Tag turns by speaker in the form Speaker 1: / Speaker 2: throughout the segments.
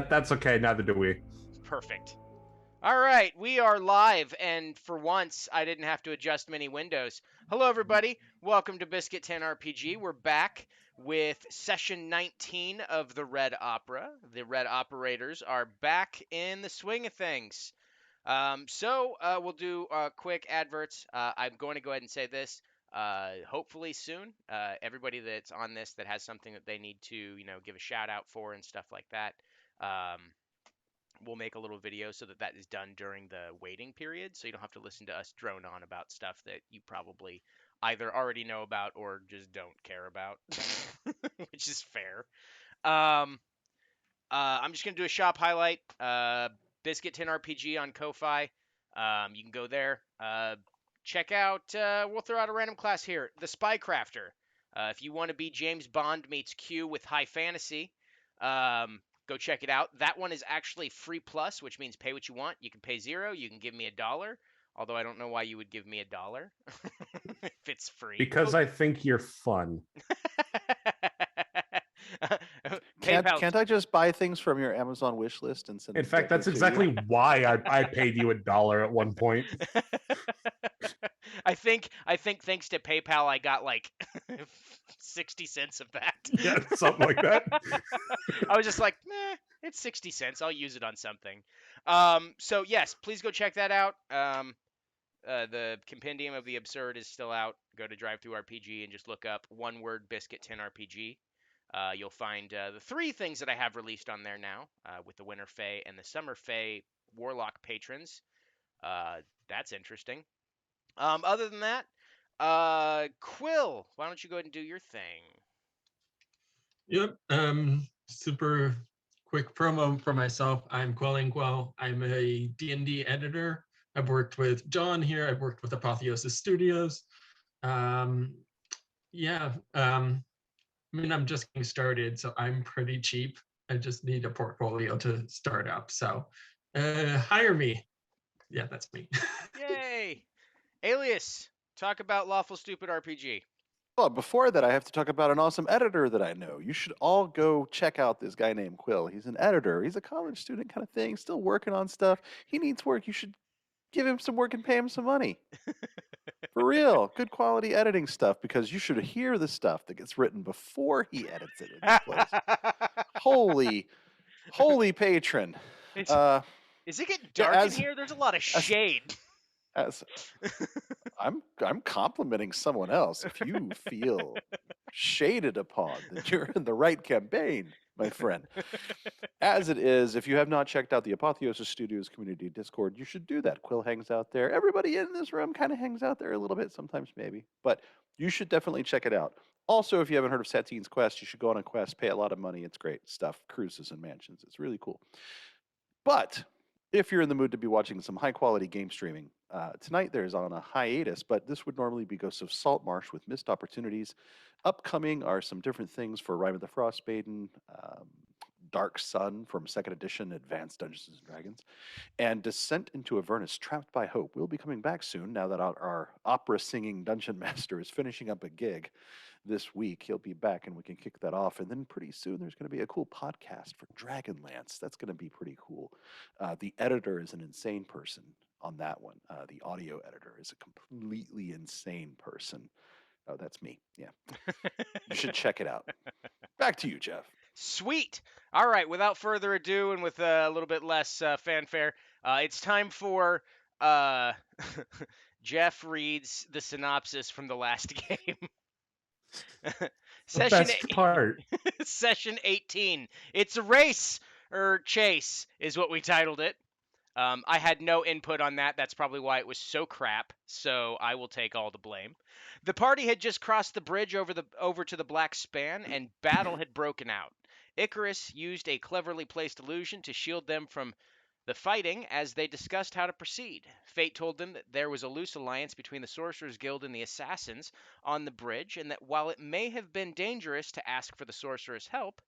Speaker 1: That's okay. Neither do we.
Speaker 2: Perfect. All right, we are live, and for once, I didn't have to adjust many windows. Hello, everybody. Welcome to Biscuit 10 RPG. We're back with session 19 of the Red Opera. The Red Operators are back in the swing of things. We'll do quick adverts. I'm going to go ahead and say this. Hopefully soon, everybody that's on this that has something that they need to, give a shout out for and stuff like that. Um, we'll make a little video so that that is done during the waiting period, so you don't have to listen to us drone on about stuff that you probably either already know about or just don't care about, which is fair. Um, I'm just gonna do a shop highlight. Biscuit 10 RPG on Ko-fi. You can go there. Check out. We'll throw out a random class here. The Spycrafter. If you want to be James Bond meets Q with high fantasy, Go check it out. That one is actually free plus, which means pay what you want. You can pay 0. You can give me $1. Although I don't know why you would give me $1 if it's free.
Speaker 1: Because I think you're fun.
Speaker 2: PayPal.
Speaker 3: Can't I just buy things from your Amazon wish list and send
Speaker 1: In
Speaker 3: them
Speaker 1: fact, that's
Speaker 3: directly to
Speaker 1: exactly
Speaker 3: you?
Speaker 1: why I paid you $1 at one point.
Speaker 2: I think thanks to PayPal I got like 60 cents of that.
Speaker 1: Yeah, something like that.
Speaker 2: I was just like, it's 60 cents. I'll use it on something. So yes, please go check that out. The Compendium of the Absurd is still out. Go to DriveThruRPG and just look up one word Biscuit Tin RPG. You'll find the 3 things that I have released on there now, with the Winter Fae and the Summer Fae Warlock patrons. That's interesting. Other than that, Quill, why don't you go ahead and do your thing?
Speaker 4: Yep. Super quick promo for myself. I'm Quell Inkwell. I'm a D&D editor. I've worked with John here. I've worked with Apotheosis Studios. Yeah. I mean, I'm just getting started, so I'm pretty cheap. I just need a portfolio to start up. So hire me. Yeah, that's me.
Speaker 2: Yay! Alias, talk about Lawful Stupid RPG.
Speaker 3: Well, before that, I have to talk about an awesome editor that I know. You should all go check out this guy named Quill. He's an editor. He's a college student kind of thing, still working on stuff. He needs work. You should give him some work and pay him some money. For real, good quality editing stuff, because you should hear the stuff that gets written before he edits it in this place. Holy patron.
Speaker 2: Is it getting dark in here? There's a lot of shade.
Speaker 3: I'm complimenting someone else. If you feel shaded upon, that you're in the right campaign, my friend. As it is, if you have not checked out the Apotheosis Studios community Discord, you should do that. Quill hangs out there. Everybody in this room kind of hangs out there a little bit, sometimes maybe, but you should definitely check it out. Also, if you haven't heard of Satine's Quest, you should go on a quest, pay a lot of money. It's great stuff. Cruises and mansions. It's really cool. But if you're in the mood to be watching some high quality game streaming, tonight there's on a hiatus, but this would normally be Ghosts of Saltmarsh with missed opportunities. Upcoming are some different things for Rime of the Frostmaiden, Dark Sun from 2nd edition Advanced Dungeons and Dragons, and Descent into Avernus Trapped by Hope will be coming back soon now that our opera singing dungeon master is finishing up a gig this week. He'll be back and we can kick that off. And then pretty soon there's going to be a cool podcast for Dragonlance. That's going to be pretty cool. The editor is an insane person on that one. The audio editor is a completely insane person. Oh, that's me. Yeah. You should check it out. Back to you, Jeff.
Speaker 2: Sweet. All right. Without further ado, and with a little bit less fanfare, it's time for Jeff reads the synopsis from the last game.
Speaker 1: The best part.
Speaker 2: Session 18. It's a race, or chase, is what we titled it. I had no input on that. That's probably why it was so crap. So I will take all the blame. The party had just crossed the bridge over to the Black Span, and battle had broken out. Icarus used a cleverly placed illusion to shield them from the fighting as they discussed how to proceed. Fate told them that there was a loose alliance between the Sorcerers Guild and the Assassins on the bridge, and that while it may have been dangerous to ask for the Sorcerers' help,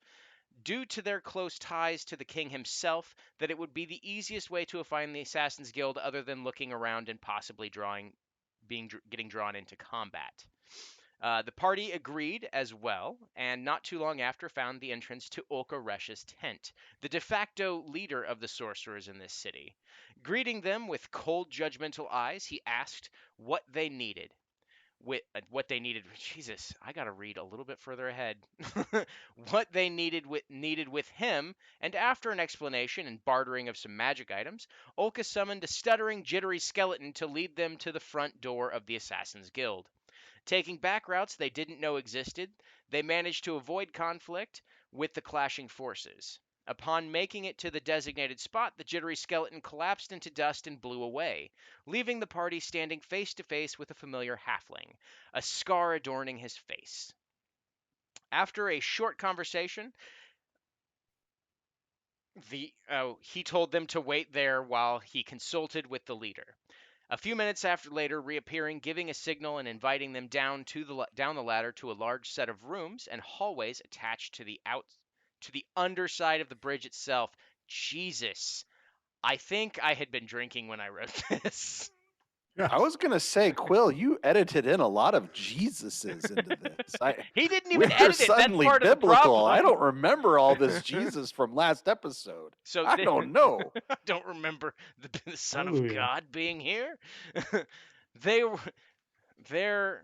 Speaker 2: due to their close ties to the king himself, that it would be the easiest way to find the Assassin's Guild other than looking around and possibly getting drawn into combat. The party agreed as well, and not too long after found the entrance to Ulka Resh's tent, the de facto leader of the sorcerers in this city. Greeting them with cold, judgmental eyes, he asked what they needed. Jesus, I gotta read a little bit further ahead. What they needed with him, and after an explanation and bartering of some magic items, Ulka summoned a stuttering, jittery skeleton to lead them to the front door of the Assassin's Guild. Taking back routes they didn't know existed, they managed to avoid conflict with the clashing forces. Upon making it to the designated spot, the jittery skeleton collapsed into dust and blew away, leaving the party standing face to face with a familiar halfling, a scar adorning his face. After a short conversation, he told them to wait there while he consulted with the leader. A few minutes later, reappearing, giving a signal and inviting them down the ladder to a large set of rooms and hallways attached to to the underside of the bridge itself. Jesus, I think I had been drinking when I wrote this.
Speaker 3: I was gonna say, Quill, you edited in a lot of Jesuses into this.
Speaker 2: He didn't
Speaker 3: We're
Speaker 2: even edit it. That's
Speaker 3: suddenly
Speaker 2: part of the
Speaker 3: biblical.
Speaker 2: problem.
Speaker 3: I don't remember all this Jesus from last episode.
Speaker 2: So
Speaker 3: I don't know.
Speaker 2: I don't remember the Son of
Speaker 1: Hallelujah.
Speaker 2: God being here. they were there.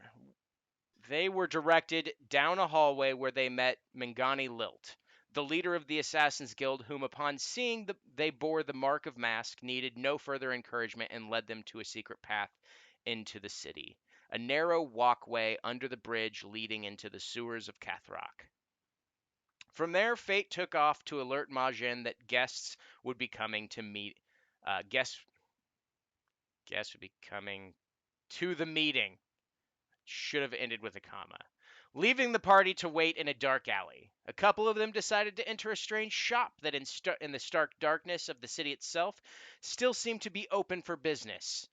Speaker 2: They were directed down a hallway where they met Mangani Lilt, the leader of the Assassin's Guild, whom, upon seeing they bore the mark of Mask, needed no further encouragement and led them to a secret path into the city, a narrow walkway under the bridge leading into the sewers of Cathrock. From there, Fate took off to alert Majin that guests would be coming to meet. Guests would be coming to the meeting. Should have ended with a comma. Leaving the party to wait in a dark alley. A couple of them decided to enter a strange shop that in the stark darkness of the city itself still seemed to be open for business.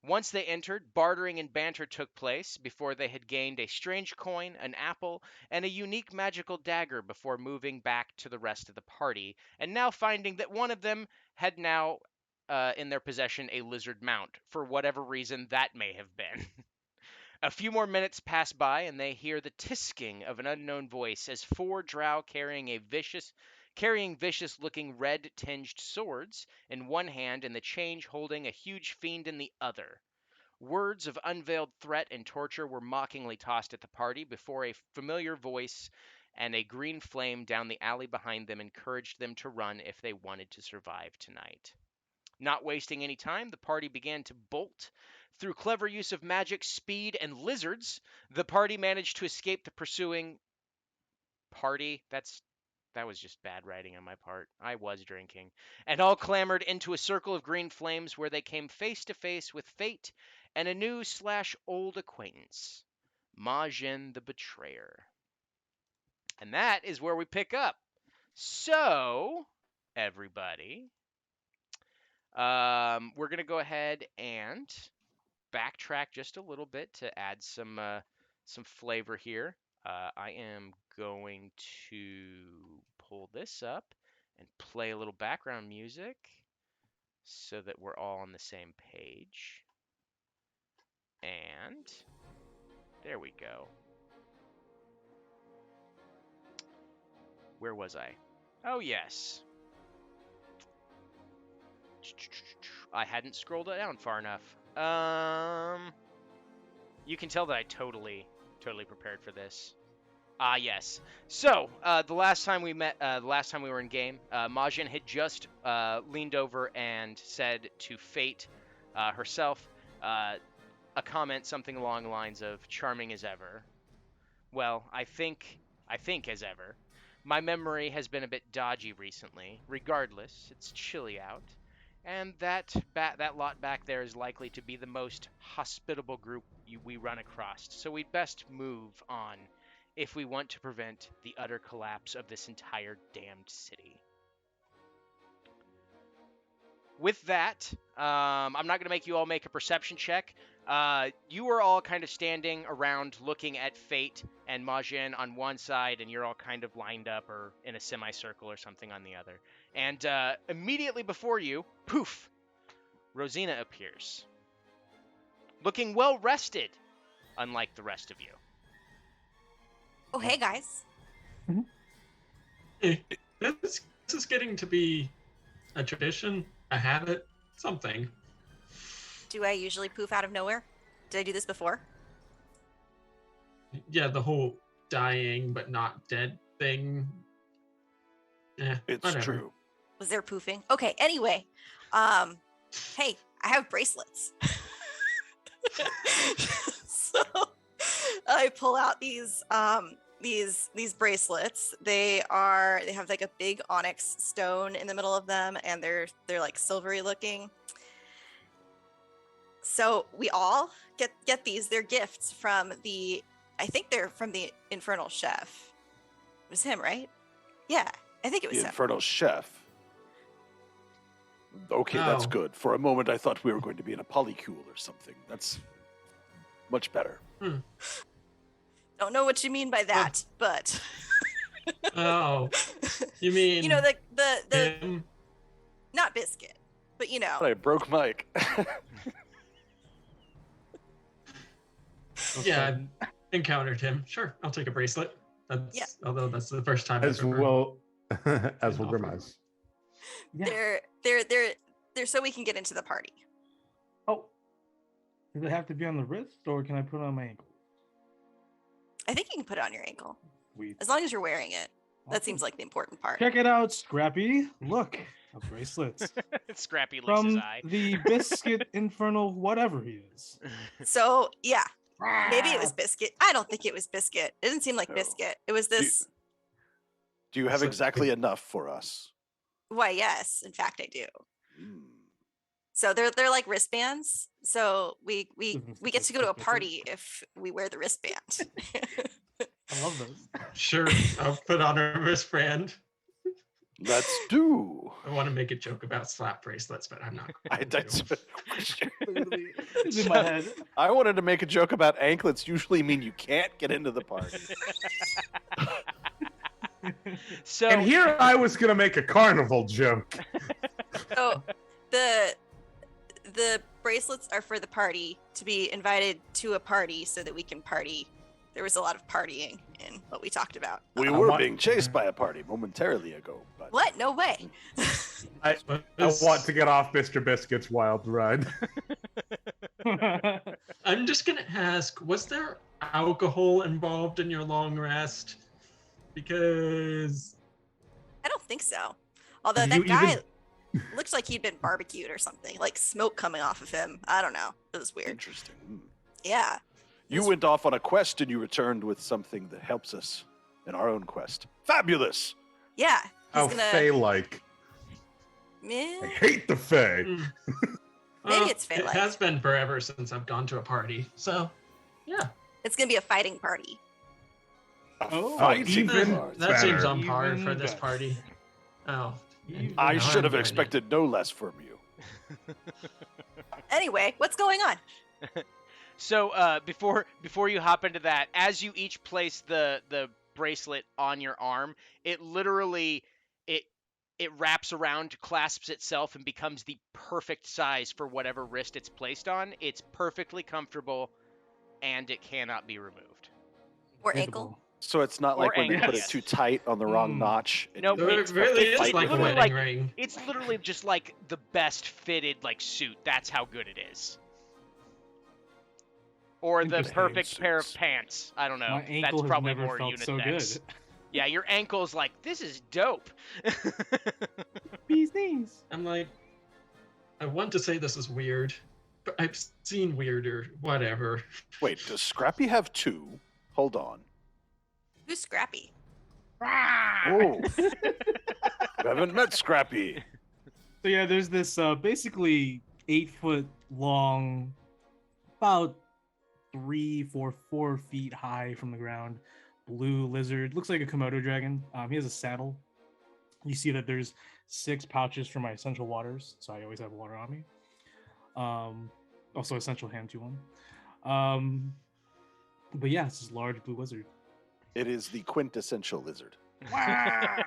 Speaker 2: Once they entered, bartering and banter took place before they had gained a strange coin, an apple, and a unique magical dagger before moving back to the rest of the party, and now finding that one of them had now in their possession a lizard mount, for whatever reason that may have been. A few more minutes pass by, and they hear the tisking of an unknown voice as 4 drow carrying vicious-looking red-tinged swords in one hand and the change holding a huge fiend in the other. Words of unveiled threat and torture were mockingly tossed at the party before a familiar voice and a green flame down the alley behind them encouraged them to run if they wanted to survive tonight. Not wasting any time, the party began to bolt. Through clever use of magic, speed, and lizards, the party managed to escape the pursuing party. That was just bad writing on my part. I was drinking. And all clambered into a circle of green flames where they came face to face with Fate and a new/old acquaintance, Majin the Betrayer. And that is where we pick up. So, everybody, we're going to go ahead and backtrack just a little bit to add some flavor here. I am going to pull this up and play a little background music so that we're all on the same page. And there we go. Where was I? Oh, yes. I hadn't scrolled it down far enough. You can tell that I totally prepared for this. Yes. So, the last time we met, the last time we were in game, Majin had just leaned over and said to Fate herself a comment something along the lines of "charming as ever." Well, I think as ever. My memory has been a bit dodgy recently. Regardless, it's chilly out. And that lot back there is likely to be the most hospitable group we run across, so we'd best move on if we want to prevent the utter collapse of this entire damned city. With that, I'm not going to make you all make a perception check. You are all kind of standing around looking at Fate and Majin on one side, and you're all kind of lined up or in a semicircle or something on the other. And immediately before you, poof, Rosina appears. Looking well rested, unlike the rest of you.
Speaker 5: Oh, hey, guys.
Speaker 4: Hey, this is getting to be a tradition, a habit, something.
Speaker 5: Do I usually poof out of nowhere? Did I do this before?
Speaker 4: Yeah, the whole dying but not dead thing.
Speaker 3: It's
Speaker 4: whatever.
Speaker 3: true.
Speaker 5: Was there poofing? Okay, anyway. Hey, I have bracelets. So I pull out these bracelets. They have like a big onyx stone in the middle of them, and they're like silvery looking. So we all get these. They're gifts from I think they're from the Infernal Chef. It was him, right? Yeah, I think it was
Speaker 3: The
Speaker 5: him.
Speaker 3: Infernal Chef. Okay, that's
Speaker 4: Oh.
Speaker 3: good. For a moment, I thought we were going to be in a polycule or something. That's much better.
Speaker 5: Don't know what you mean by that, but
Speaker 4: Oh, you mean
Speaker 5: You know, the
Speaker 4: him?
Speaker 5: not Biscuit, but you know.
Speaker 3: I broke Mike.
Speaker 4: Yeah, I encountered him. Sure, I'll take a bracelet. That's although that's the first time
Speaker 1: As
Speaker 4: I've ever
Speaker 1: will as will
Speaker 4: offered.
Speaker 1: Grimace.
Speaker 6: Yeah.
Speaker 5: They're so we can get into the party.
Speaker 6: Oh. Does it have to be on the wrist or can I put it on my ankle?
Speaker 5: I think you can put it on your ankle
Speaker 6: Sweet.
Speaker 5: as long as you're wearing it. That
Speaker 6: Awesome.
Speaker 5: seems like the important part.
Speaker 6: Check it out, Scrappy. Look, a bracelet
Speaker 2: Scrappy licks his
Speaker 6: from
Speaker 2: eye.
Speaker 6: the Biscuit Infernal, whatever he is.
Speaker 5: So yeah, maybe it was Biscuit. I don't think it was Biscuit. It didn't seem like
Speaker 3: No.
Speaker 5: Biscuit. It was
Speaker 3: Do you-
Speaker 5: this.
Speaker 3: Do you have
Speaker 4: So-
Speaker 3: exactly enough for us?
Speaker 5: Why, yes, in fact, I do.
Speaker 3: Mm.
Speaker 5: So they're like wristbands. So we
Speaker 6: Mhm.
Speaker 5: get to go to a
Speaker 6: Suspicious.
Speaker 5: party if we wear the wristband.
Speaker 6: I love those.
Speaker 4: Sure, I'll put on a wristband.
Speaker 3: Let's do.
Speaker 4: I want to make a joke about slap bracelets, but I'm not.
Speaker 3: I,
Speaker 4: going
Speaker 3: that's,
Speaker 4: to.
Speaker 6: Literally, it's in my head.
Speaker 3: I wanted to make a joke about anklets usually mean you can't get into the party.
Speaker 2: So
Speaker 1: And here I was gonna make a carnival joke.
Speaker 5: So the bracelets are for the party to be invited to a party so that we can party. There was a lot of partying in what we talked about.
Speaker 3: We
Speaker 1: I
Speaker 3: were
Speaker 1: want-
Speaker 3: being chased by a party momentarily ago, but
Speaker 5: What? No way.
Speaker 1: I want to get off Mr. Biscuit's wild ride.
Speaker 4: I'm just gonna ask: was there alcohol involved in your long rest? Because
Speaker 5: I don't think so. Although
Speaker 1: You
Speaker 5: that guy
Speaker 1: even-
Speaker 5: looks like he'd been barbecued or something, like smoke coming off of him. I don't know. It was weird.
Speaker 3: interesting. Mm.
Speaker 5: Yeah.
Speaker 3: You went off on a quest and you returned with something that helps us in our own quest. Fabulous!
Speaker 5: Yeah.
Speaker 1: How
Speaker 5: He's gonna.
Speaker 1: Fae-like. I
Speaker 5: Eh,
Speaker 1: hate the Fae.
Speaker 4: mm,
Speaker 5: Maybe it's
Speaker 4: It
Speaker 5: Fae-like.
Speaker 4: has been forever since I've gone to a party, so yeah,
Speaker 5: it's gonna be a fighting party.
Speaker 6: Oh,
Speaker 3: Fighting
Speaker 1: even
Speaker 3: party.
Speaker 4: that seems
Speaker 1: better.
Speaker 4: on par
Speaker 6: Even
Speaker 4: for this
Speaker 6: better.
Speaker 4: party. Oh,
Speaker 6: Even
Speaker 3: I
Speaker 4: now
Speaker 3: should
Speaker 4: I'm
Speaker 3: have
Speaker 4: joining.
Speaker 3: expected no less from you.
Speaker 5: Anyway, what's going on?
Speaker 2: So before you hop into that, as you each place the bracelet on your arm, it literally it wraps around, clasps itself, and becomes the perfect size for whatever wrist it's placed on. It's perfectly comfortable, and it cannot be removed.
Speaker 5: Or ankle?
Speaker 3: So it's not
Speaker 2: Or
Speaker 3: like when they put it
Speaker 2: ankles.
Speaker 3: too tight on the wrong
Speaker 6: Mm.
Speaker 3: notch. and
Speaker 2: Nope,
Speaker 3: you
Speaker 4: So
Speaker 2: it's
Speaker 4: it really
Speaker 3: have to
Speaker 4: is
Speaker 3: fight
Speaker 4: like a
Speaker 3: with
Speaker 2: literally
Speaker 3: it.
Speaker 4: wedding
Speaker 2: like-
Speaker 4: ring.
Speaker 2: It's literally just like the best fitted like suit. That's how good it is. Or the
Speaker 6: Interesting.
Speaker 2: perfect pair of
Speaker 3: Suits.
Speaker 2: pants. I don't know.
Speaker 6: My
Speaker 2: That's
Speaker 6: ankle has
Speaker 2: probably
Speaker 6: never
Speaker 2: more
Speaker 6: felt
Speaker 2: unisex.
Speaker 6: so good.
Speaker 2: Yeah, your ankle's like, this is dope.
Speaker 6: Bees knees.
Speaker 4: I'm like, I want to say this is weird, but I've seen weirder. Whatever.
Speaker 3: Wait, does Scrappy have two? Hold on.
Speaker 5: Who's Scrappy?
Speaker 3: Oh, you haven't met Scrappy.
Speaker 6: So yeah, there's this basically 8-foot long, about 4 feet high from the ground, blue lizard. Looks like a Komodo dragon. He has a saddle. You see that there's 6 pouches for my essential waters, so I always have water on me. Also essential hand to one. But yeah, it's this large blue lizard.
Speaker 3: It is the quintessential lizard.
Speaker 5: Hi,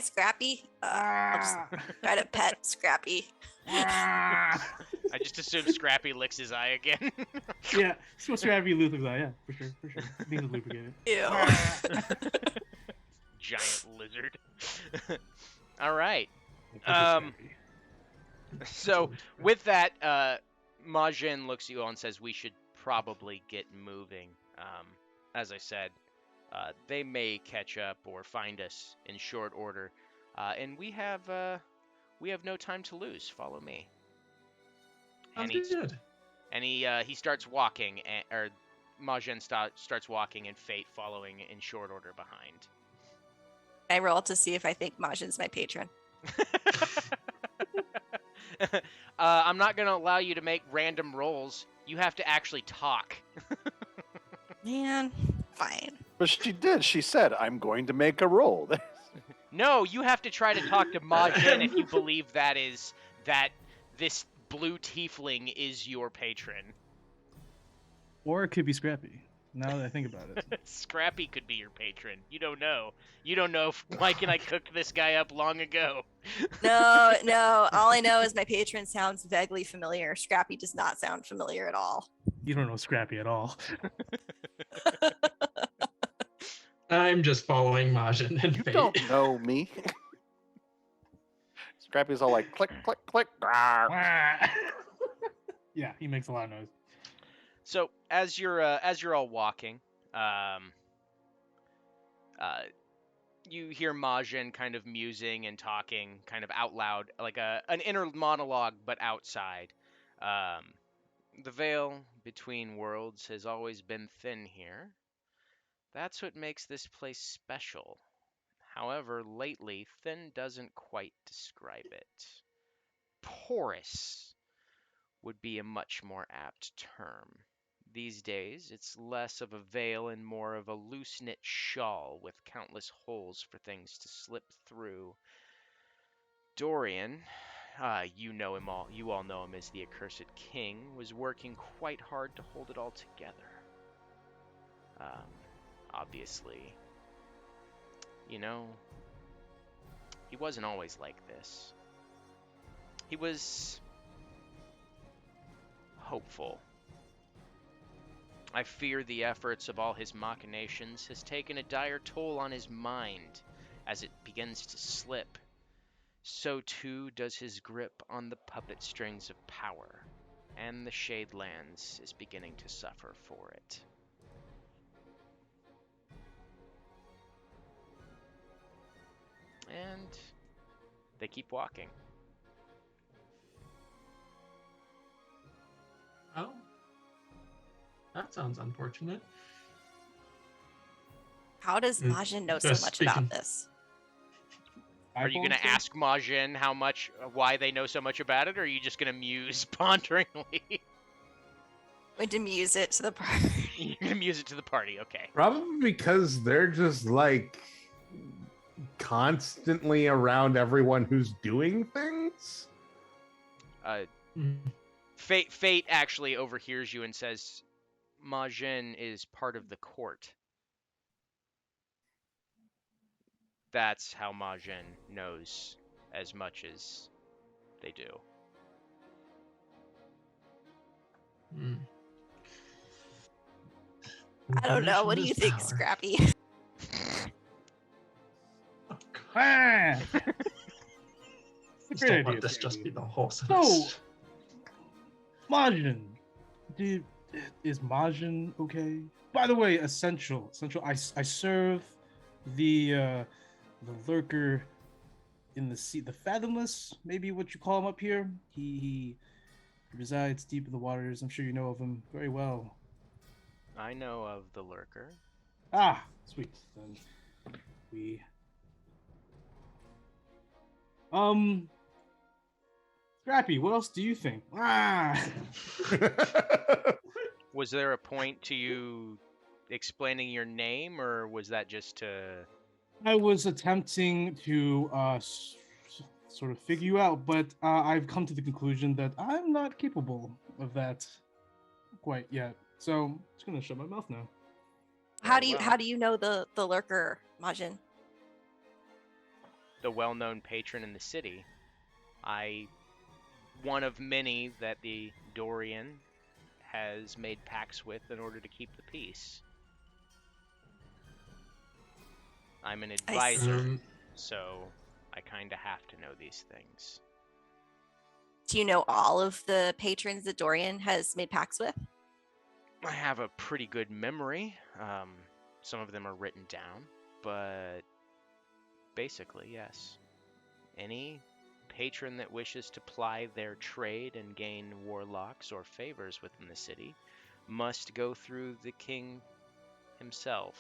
Speaker 5: Scrappy. I'll just try to pet Scrappy.
Speaker 2: I just assume Scrappy licks his eye again.
Speaker 6: Yeah, supposed to have you lose that. Yeah, for sure. Need to lubricate it.
Speaker 5: Ew.
Speaker 2: Giant lizard. All right.
Speaker 6: We'll put this
Speaker 2: Um,
Speaker 6: Scrappy.
Speaker 2: So with that, Majin looks at you all and says, "We should probably get moving." As I said, they may catch up or find us in short order, and we have no time to lose. Follow me.
Speaker 4: Sounds
Speaker 2: And
Speaker 4: good.
Speaker 2: he starts walking, or Majin starts walking, and Fate following in short order behind.
Speaker 5: I roll to see if I think Majin's my patron.
Speaker 2: I'm not going to allow you to make random rolls. You have to actually talk.
Speaker 5: Man, fine.
Speaker 3: But she did. She said, I'm going to make a roll.
Speaker 2: No, you have to try to talk to Majin if you believe that this blue tiefling is your patron.
Speaker 6: Or it could be Scrappy. Now that I think about it.
Speaker 2: Scrappy could be your patron. You don't know. You don't know if Mike and I cooked this guy up long ago.
Speaker 5: No, no. All I know is my patron sounds vaguely familiar. Scrappy does not sound familiar at all.
Speaker 6: You don't know Scrappy at all.
Speaker 4: I'm just following Majin and
Speaker 3: You
Speaker 4: Fate.
Speaker 3: don't know me. Scrappy's all like click, click, click. Rawr.
Speaker 6: Yeah, he makes a lot of noise.
Speaker 2: So as you're all walking, you hear Majin kind of musing and talking, kind of out loud, like an inner monologue, but outside. The veil between worlds has always been thin here. That's what makes this place special. However, lately, thin doesn't quite describe it. Porous would be a much more apt term. These days, it's less of a veil and more of a loose-knit shawl with countless holes for things to slip through. Dorian, you all know him as the Accursed King, was working quite hard to hold it all together. Obviously, he wasn't always like this. He was hopeful. I fear the efforts of all his machinations has taken a dire toll on his mind as it begins to slip. So too does his grip on the puppet strings of power, and the Shadelands is beginning to suffer for it. And they keep walking.
Speaker 4: Oh, that sounds unfortunate.
Speaker 5: How does Majin know so
Speaker 4: Just
Speaker 5: much
Speaker 4: speaking.
Speaker 5: about this?
Speaker 2: Are you going to ask Majin why they know so much about it, or are you just going to muse ponderingly?
Speaker 5: Going to muse it to the party.
Speaker 2: You're going to muse it to the party, okay.
Speaker 1: Probably because they're just like constantly around everyone who's doing things.
Speaker 4: Mm.
Speaker 2: Fate actually overhears you and says, Majin is part of the court. That's how Majin knows as much as they do.
Speaker 4: Mm.
Speaker 5: I don't know. What do you
Speaker 4: Information
Speaker 5: think,
Speaker 4: is
Speaker 5: Scrappy?
Speaker 4: power.
Speaker 6: Ah!
Speaker 4: Just
Speaker 6: Great
Speaker 4: don't let
Speaker 6: idea,
Speaker 4: this just
Speaker 6: Scrappy.
Speaker 4: be the whole
Speaker 6: So,
Speaker 4: sentence.
Speaker 6: Majin, is Majin okay? By the way, essential. I serve the lurker in the sea, the fathomless, maybe what you call him up here. He resides deep in the waters. I'm sure you know of him very well.
Speaker 2: I know of the lurker.
Speaker 6: Ah, sweet. Then we Scrappy, what else do you think? Ah.
Speaker 2: Was there a point to you explaining your name, or was that just to...
Speaker 6: I was attempting to sort of figure you out, but I've come to the conclusion that I'm not capable of that quite yet. So I'm just gonna shut my mouth now.
Speaker 5: How do
Speaker 2: Well.
Speaker 5: you know the lurker, Majin?
Speaker 2: the well-known patron in the city. One of many that the Dorian has made pacts with in order to keep the peace. I'm an
Speaker 5: I see.
Speaker 2: advisor, so I kind of have to know these things.
Speaker 5: Do you know all of the patrons that Dorian has made pacts with?
Speaker 2: I have a pretty good memory. Some of them are written down, but basically, yes. Any patron that wishes to ply their trade and gain warlocks or favors within the city must go through the king himself.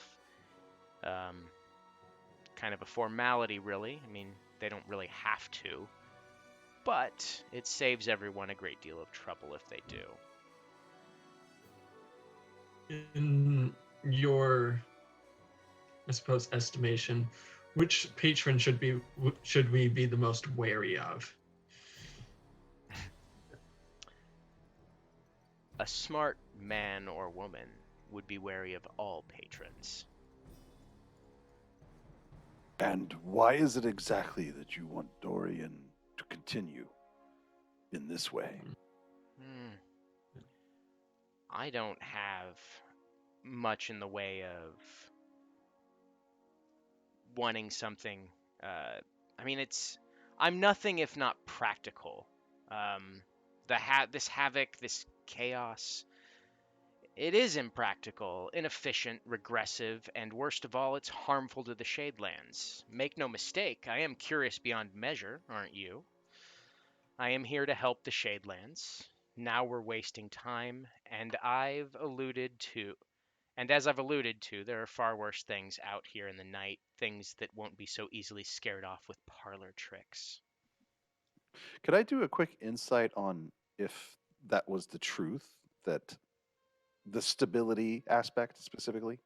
Speaker 2: Kind of a formality, really. I mean, they don't really have to, but it saves everyone a great deal of trouble if they do.
Speaker 4: In your, I suppose, estimation, which patron should we be the most wary of?
Speaker 2: A smart man or woman would be wary of all patrons.
Speaker 3: And why is it exactly that you want Dorian to continue in this way?
Speaker 2: I don't have much in the way of wanting something. I mean, I'm nothing if not practical. This havoc, this chaos, it is impractical, inefficient, regressive, and worst of all, it's harmful to the Shadelands. Make no mistake, I am curious beyond measure, aren't you? I am here to help the Shadelands. Now we're wasting time, and as I've alluded to, there are far worse things out here in the night, things that won't be so easily scared off with parlor tricks.
Speaker 3: Could I do a quick insight on if that was the truth, that the stability aspect specifically?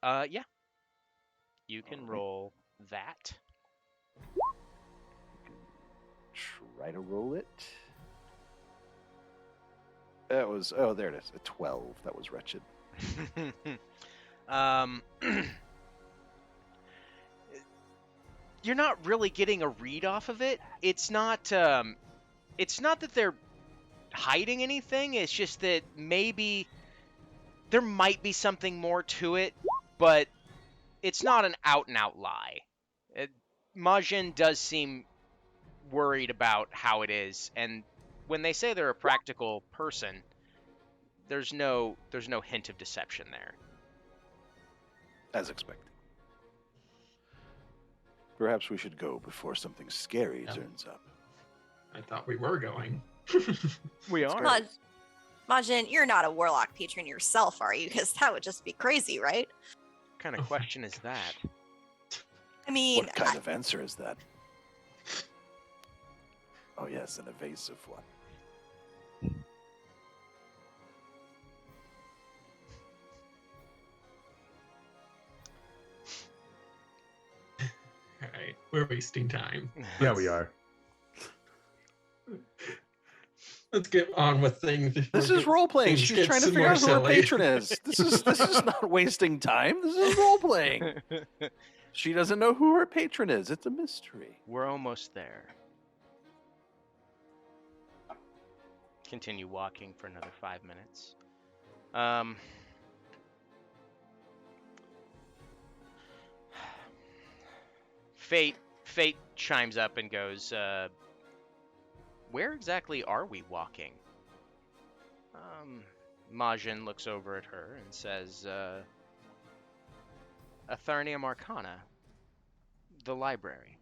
Speaker 2: Yeah. You can
Speaker 3: Alright.
Speaker 2: roll that.
Speaker 3: Try to roll it. That was, oh, there it is, a 12. That was wretched.
Speaker 2: You're not really getting a read off of it. It's not that they're hiding anything. It's just that maybe there might be something more to it, but it's not an out-and-out lie. Majin does seem worried about how it is, and when they say they're a practical person, there's no hint of deception there.
Speaker 3: As expected. Perhaps we should go before something scary turns up.
Speaker 4: I thought we were going.
Speaker 2: We
Speaker 3: are.
Speaker 5: Majin, you're not a warlock patron yourself, are you? Because that would just be crazy, right?
Speaker 2: What kind of question is that?
Speaker 5: I mean,
Speaker 3: What kind of answer is that? Oh yes, an evasive one.
Speaker 4: All right, we're wasting time.
Speaker 1: Yeah, we are.
Speaker 4: Let's get on with things.
Speaker 3: This is role playing.
Speaker 4: things
Speaker 3: She's
Speaker 4: get
Speaker 3: trying to
Speaker 4: some
Speaker 3: figure
Speaker 4: more
Speaker 3: out who her
Speaker 4: silly.
Speaker 3: patron is. This is not wasting time. This is role playing. She doesn't know who her patron is. It's a mystery.
Speaker 2: We're almost there. Continue walking for another 5 minutes. Fate chimes up and goes, where exactly are we walking? Majin looks over at her and says, Atharnium Arcana, the library.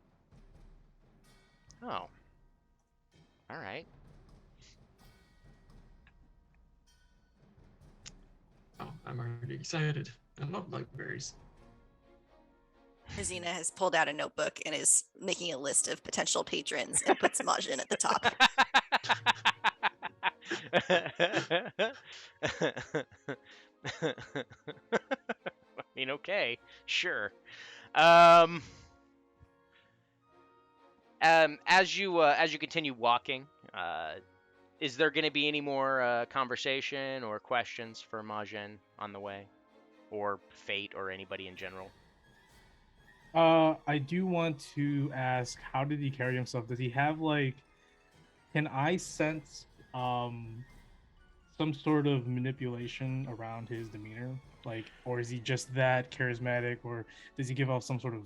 Speaker 2: Oh. Alright.
Speaker 4: Oh, I'm already excited. I love libraries.
Speaker 5: Rosina has pulled out a notebook and is making a list of potential patrons and puts Majin at the top.
Speaker 2: I mean, okay, sure. As you continue walking, is there going to be any more conversation or questions for Majin on the way, or Fate, or anybody in general?
Speaker 6: I do want to ask, how did he carry himself? Does he have, like, can I sense some sort of manipulation around his demeanor? Like, or is he just that charismatic, or does he give off some sort of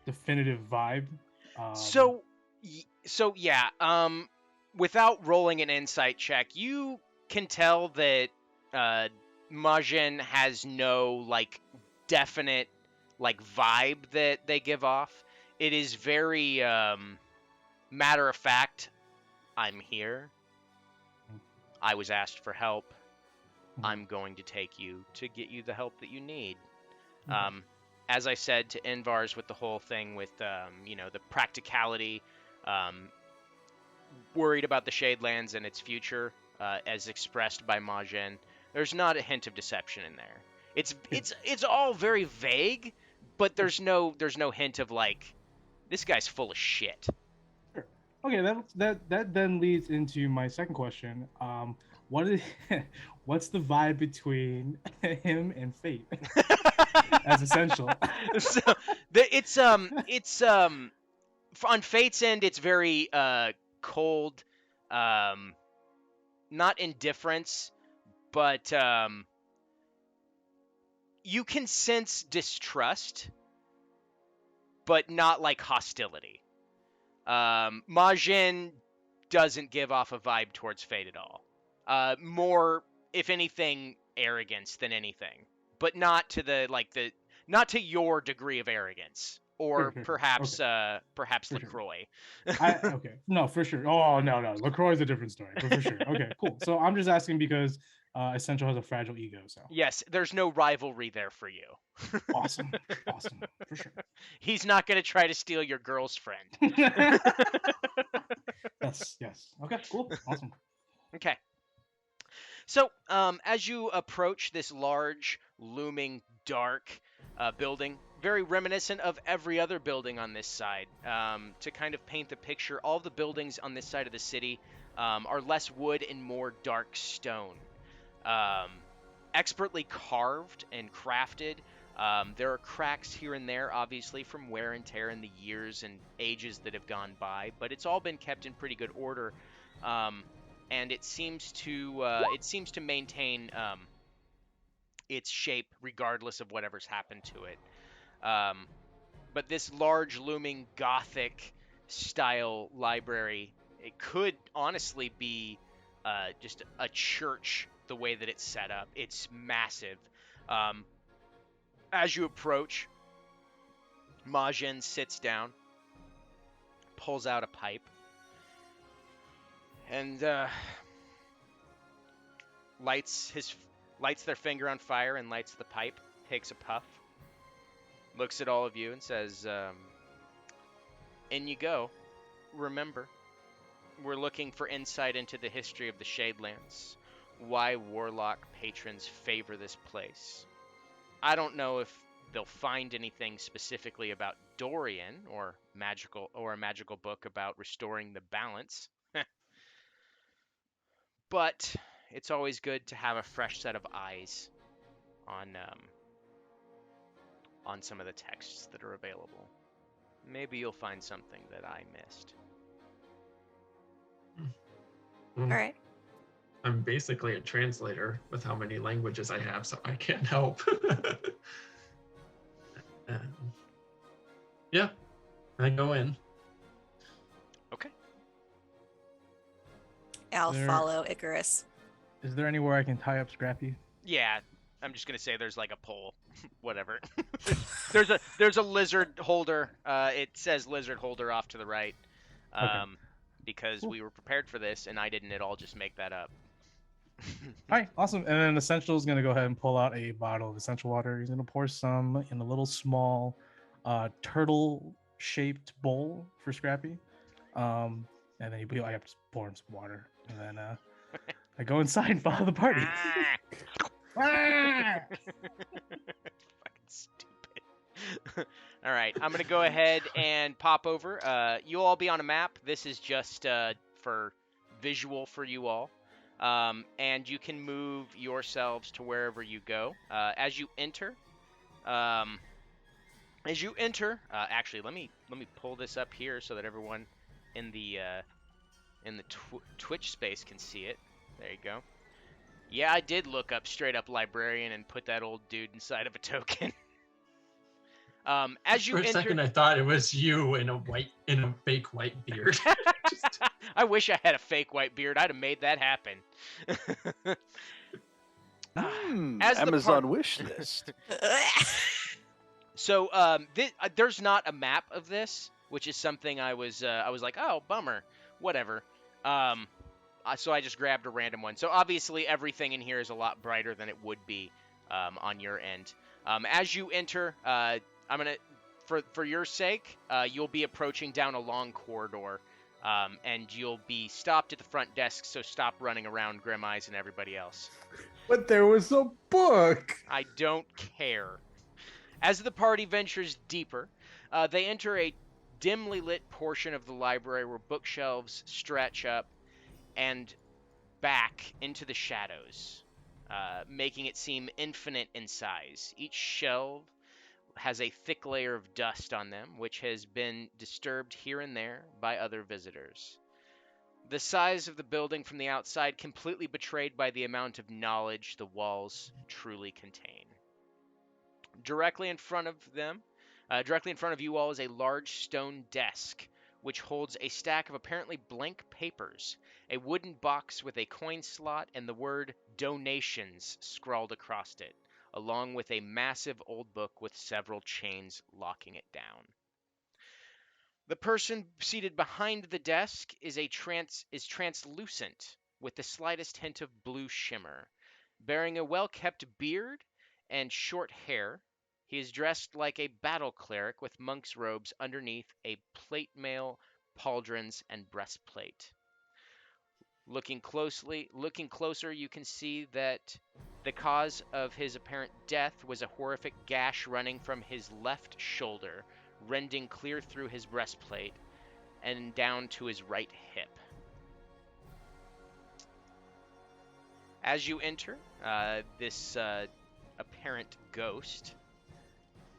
Speaker 6: definitive vibe?
Speaker 2: So yeah, without rolling an insight check, you can tell that Majin has no, like, definite, like, vibe that they give off. It is very matter of fact. I'm here. I was asked for help. I'm going to take you to get you the help that you need. As I said to Invar's with the whole thing with the practicality, worried about the Shadelands and its future, as expressed by Majin. There's not a hint of deception in there. It's all very vague, but there's no hint of, like, this guy's full of shit.
Speaker 6: Sure. Okay, that then leads into my second question. What what's the vibe between him and Fate as Essential?
Speaker 2: So it's on Fate's end, it's very cold, not indifference, but you can sense distrust, but not like hostility. Majin doesn't give off a vibe towards Fate at all. More, if anything, arrogance than anything, but not to not to your degree of arrogance, or
Speaker 6: Sure.
Speaker 2: perhaps
Speaker 6: For sure.
Speaker 2: LaCroix.
Speaker 6: Okay, no, for sure. Oh no, LaCroix is a different story, but for sure. Okay, cool. So I'm just asking because Essential has a fragile ego. So
Speaker 2: Yes, there's no rivalry there for you.
Speaker 6: awesome, for sure.
Speaker 2: He's not going to try to steal your girl's friend.
Speaker 6: Yes. Okay, cool, awesome.
Speaker 2: Okay. So, as you approach this large, looming, dark building, very reminiscent of every other building on this side, to kind of paint the picture, all the buildings on this side of the city are less wood and more dark stone. Expertly carved and crafted. There are cracks here and there, obviously, from wear and tear in the years and ages that have gone by, but it's all been kept in pretty good order. And it seems to maintain its shape regardless of whatever's happened to it. But this large, looming, Gothic style library, it could honestly be just a church the way that it's set up. It's massive. As you approach, Majin sits down, pulls out a pipe, and lights their finger on fire and lights the pipe, takes a puff, looks at all of you and says, in you go. Remember, we're looking for insight into the history of the Shadelands, why warlock patrons favor this place. I don't know if they'll find anything specifically about Dorian or a magical book about restoring the balance. But it's always good to have a fresh set of eyes on some of the texts that are available. Maybe you'll find something that I missed.
Speaker 5: All right.
Speaker 4: I'm basically a translator with how many languages I have, so I can't help. Yeah, I go in.
Speaker 2: Okay.
Speaker 5: I'll
Speaker 6: There-
Speaker 5: follow Icarus.
Speaker 6: Is there anywhere I can tie up Scrappy?
Speaker 2: Yeah, I'm just gonna say there's like a pole, whatever. there's a lizard holder. It says lizard holder off to the right, because we were prepared for this, and I didn't at all just make that up.
Speaker 6: All right, awesome. And then Essential is going to go ahead and pull out a bottle of essential water. He's going to pour some in a little small turtle-shaped bowl for Scrappy. And then I have to pour him some water. And then I go inside and follow the party. Ah!
Speaker 2: Fucking stupid. All right, I'm gonna go ahead and pop over. You'll all be on a map. This is just for visual for you all. And you can move yourselves to wherever you go. As you enter, actually, let me pull this up here so that everyone in the Twitch space can see it. There you go. Yeah, I did look up straight up librarian and put that old dude inside of a token. As you
Speaker 4: For a second, I thought it was you in a fake white beard.
Speaker 2: I wish I had a fake white beard. I'd have made that happen. As the
Speaker 3: Amazon wish list.
Speaker 2: So there's not a map of this, which is something I was like, oh, bummer, whatever. So I just grabbed a random one. So obviously everything in here is a lot brighter than it would be on your end. As you enter, I'm gonna, for your sake, you'll be approaching down a long corridor, and you'll be stopped at the front desk. So stop running around, Grim Eyes and everybody else.
Speaker 1: But there was a book.
Speaker 2: I don't care. As the party ventures deeper, they enter a dimly lit portion of the library where bookshelves stretch up and back into the shadows. making it seem infinite in size. Each shelf has a thick layer of dust on them, which has been disturbed here and there by other visitors. The size of the building from the outside completely betrayed by the amount of knowledge the walls truly contain. Directly in front of you all, is a large stone desk, which holds a stack of apparently blank papers, a wooden box with a coin slot, and the word donations scrawled across it, along with a massive old book with several chains locking it down. The person seated behind the desk is translucent, with the slightest hint of blue shimmer. Bearing a well-kept beard and short hair, he is dressed like a battle cleric with monk's robes underneath a plate mail, pauldrons, and breastplate. Looking closer, you can see that the cause of his apparent death was a horrific gash running from his left shoulder, rending clear through his breastplate and down to his right hip. As you enter, this apparent ghost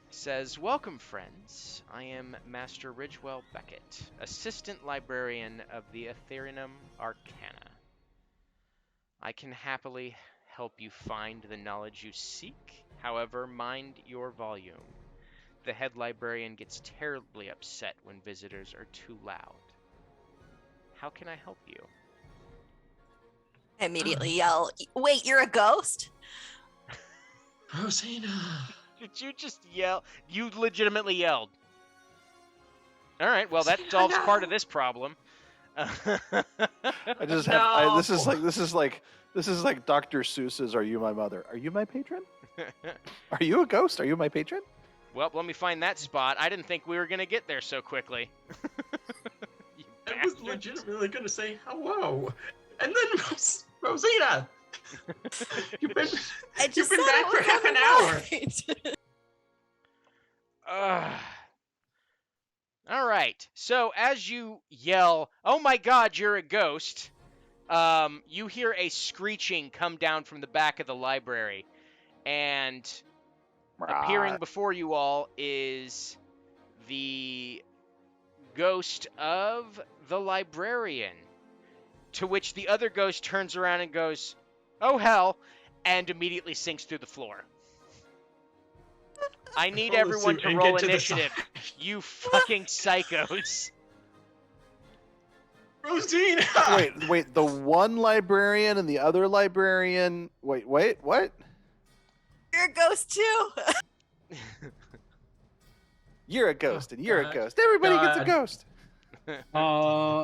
Speaker 2: says, "Welcome, friends. I am Master Ridgewell Beckett, Assistant Librarian of the Aetherium Arcana. I can happily help you find the knowledge you seek. However, mind your volume. The head librarian gets terribly upset when visitors are too loud. How can I help you?"
Speaker 5: I immediately yell, "Wait, you're a ghost?"
Speaker 4: Rosina.
Speaker 2: Did you just yell? You legitimately yelled. All right, well that solves part of this problem.
Speaker 3: I just have. This is like Dr. Seuss's "Are You My Mother?" Are you my patron? Are you a ghost? Are you my patron?
Speaker 2: Well, let me find that spot. I didn't think we were gonna get there so quickly. You
Speaker 4: I was
Speaker 2: bastard.
Speaker 4: legitimately going to say hello. And then Rosina. You've been
Speaker 5: I
Speaker 4: You've
Speaker 5: just
Speaker 4: been
Speaker 5: said
Speaker 4: back
Speaker 5: it
Speaker 4: for half an hour.
Speaker 5: hour.
Speaker 2: All right. So as you yell, "Oh my God, you're a ghost!" You hear a screeching come down from the back of the library, and appearing before you all is the ghost of the librarian, to which the other ghost turns around and goes, "Oh hell," and immediately sinks through the floor. I need
Speaker 4: Follow
Speaker 2: everyone
Speaker 4: suit
Speaker 2: to
Speaker 4: and
Speaker 2: roll
Speaker 4: get to the
Speaker 2: initiative.
Speaker 4: side.
Speaker 2: You fucking psychos.
Speaker 4: Rosina.
Speaker 3: Wait. The one librarian and the other librarian. Wait. What?
Speaker 5: You're a ghost too.
Speaker 3: You're a ghost, and you're a
Speaker 4: God.
Speaker 3: ghost. Everybody gets a
Speaker 4: God.
Speaker 3: ghost.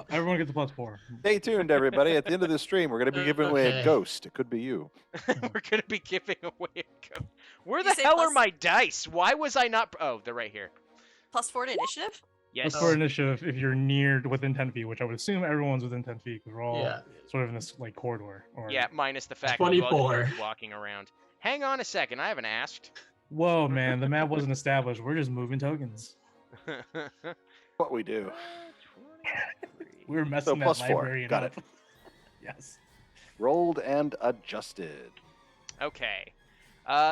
Speaker 6: Everyone gets a +4.
Speaker 3: Stay tuned, everybody. At the end of the stream, we're going to be giving away a
Speaker 4: Okay.
Speaker 3: ghost. It could be you.
Speaker 2: We're going to be giving away a ghost. Where
Speaker 5: You
Speaker 2: the
Speaker 5: say
Speaker 2: hell are
Speaker 5: plus-
Speaker 2: my dice? Why was I not... Oh, they're right here.
Speaker 5: +4 to initiative?
Speaker 2: Yes.
Speaker 6: +4 initiative if you're near within 10 feet, which I would assume everyone's within 10 feet because we're all
Speaker 4: Yeah.
Speaker 6: sort of in this like corridor. Or...
Speaker 2: Yeah, minus the fact that you all
Speaker 4: 24.
Speaker 2: just started walking around. Hang on a second. I haven't asked.
Speaker 6: Whoa, man, the map wasn't established. We're just moving tokens.
Speaker 3: What we do.
Speaker 6: We were messing that
Speaker 3: +4.
Speaker 6: librarian
Speaker 3: Got
Speaker 6: up.
Speaker 3: it.
Speaker 6: Yes.
Speaker 3: Rolled and adjusted.
Speaker 2: Okay.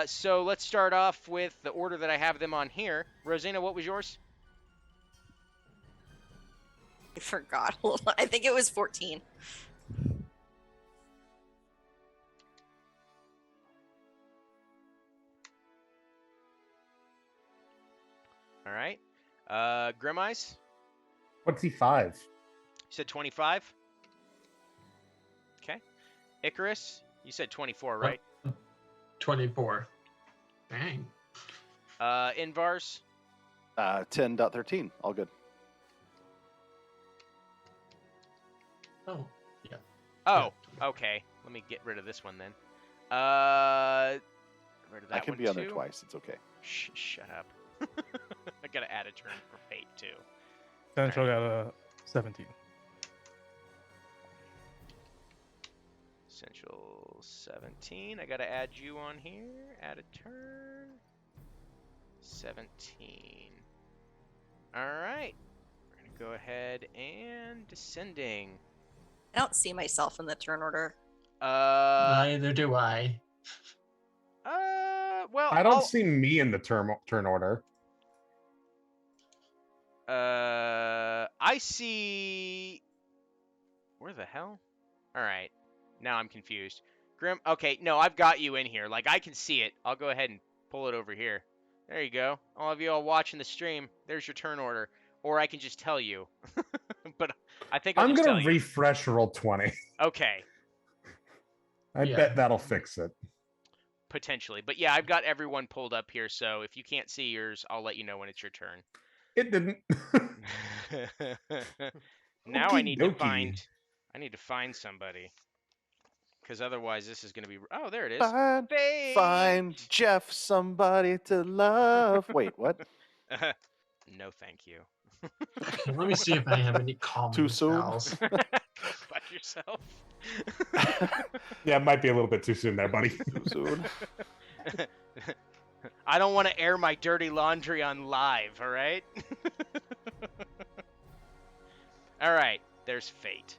Speaker 2: So let's start off with the order that I have them on here. Rosina, what was yours?
Speaker 5: I forgot. Hold on. I think it was 14.
Speaker 2: All right. Grim Eyes,
Speaker 1: 25.
Speaker 2: you said 25? Okay. Icarus, you said 24, right?
Speaker 4: 24. Bang.
Speaker 2: Invars,
Speaker 3: 10.13. All good.
Speaker 4: Oh, yeah.
Speaker 2: oh, okay. Let me get rid of this one then. Rid of that
Speaker 3: I can
Speaker 2: one
Speaker 3: be on there
Speaker 2: too.
Speaker 3: twice. It's okay.
Speaker 2: Shut up. I gotta add a turn for fate too.
Speaker 6: Central got a 17.
Speaker 2: Essential 17. I gotta add you on here. Add a turn. 17. All right. We're gonna go ahead and descending.
Speaker 5: I don't see myself in the turn order.
Speaker 4: Neither do I.
Speaker 2: Well,
Speaker 1: I don't see me in the turn order.
Speaker 2: I see. Where the hell? All right. Now I'm confused. Grim. Okay, no, I've got you in here. Like I can see it. I'll go ahead and pull it over here. There you go. All of you all watching the stream. There's your turn order. Or I can just tell you. But I think I'll
Speaker 1: I'm
Speaker 2: just
Speaker 1: gonna
Speaker 2: tell you.
Speaker 1: refresh roll 20.
Speaker 2: Okay,
Speaker 1: I
Speaker 4: Yeah.
Speaker 1: bet that'll fix it.
Speaker 2: potentially. But yeah, I've got everyone pulled up here. So if you can't see yours, I'll let you know when it's your turn.
Speaker 1: It didn't.
Speaker 2: Now I
Speaker 1: Okie
Speaker 2: need to
Speaker 1: dokie.
Speaker 2: find somebody. Because otherwise this is going to be... Oh, there it is.
Speaker 3: Find Jeff somebody to love. Wait, what?
Speaker 2: No, thank you.
Speaker 4: Let me see if I have any calming
Speaker 3: Too soon?
Speaker 4: spells.
Speaker 2: Fuck yourself.
Speaker 1: Yeah, it might be a little bit too soon there, buddy.
Speaker 3: Too soon.
Speaker 2: I don't want to air my dirty laundry on live, all right? All right, there's Fate.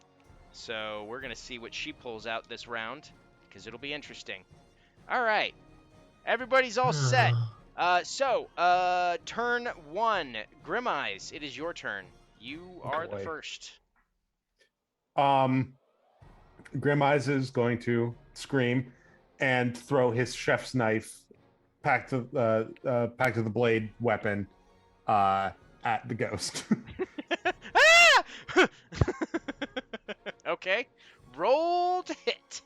Speaker 2: So we're going to see what she pulls out this round, because it'll be interesting. All right, everybody's all set. Turn 1, Grim Eyes, it is your turn. You are the
Speaker 1: boy.
Speaker 2: first.
Speaker 1: Grim Eyes is going to scream and throw his chef's knife packed to the blade weapon at the ghost.
Speaker 2: Ah! Okay, roll to hit.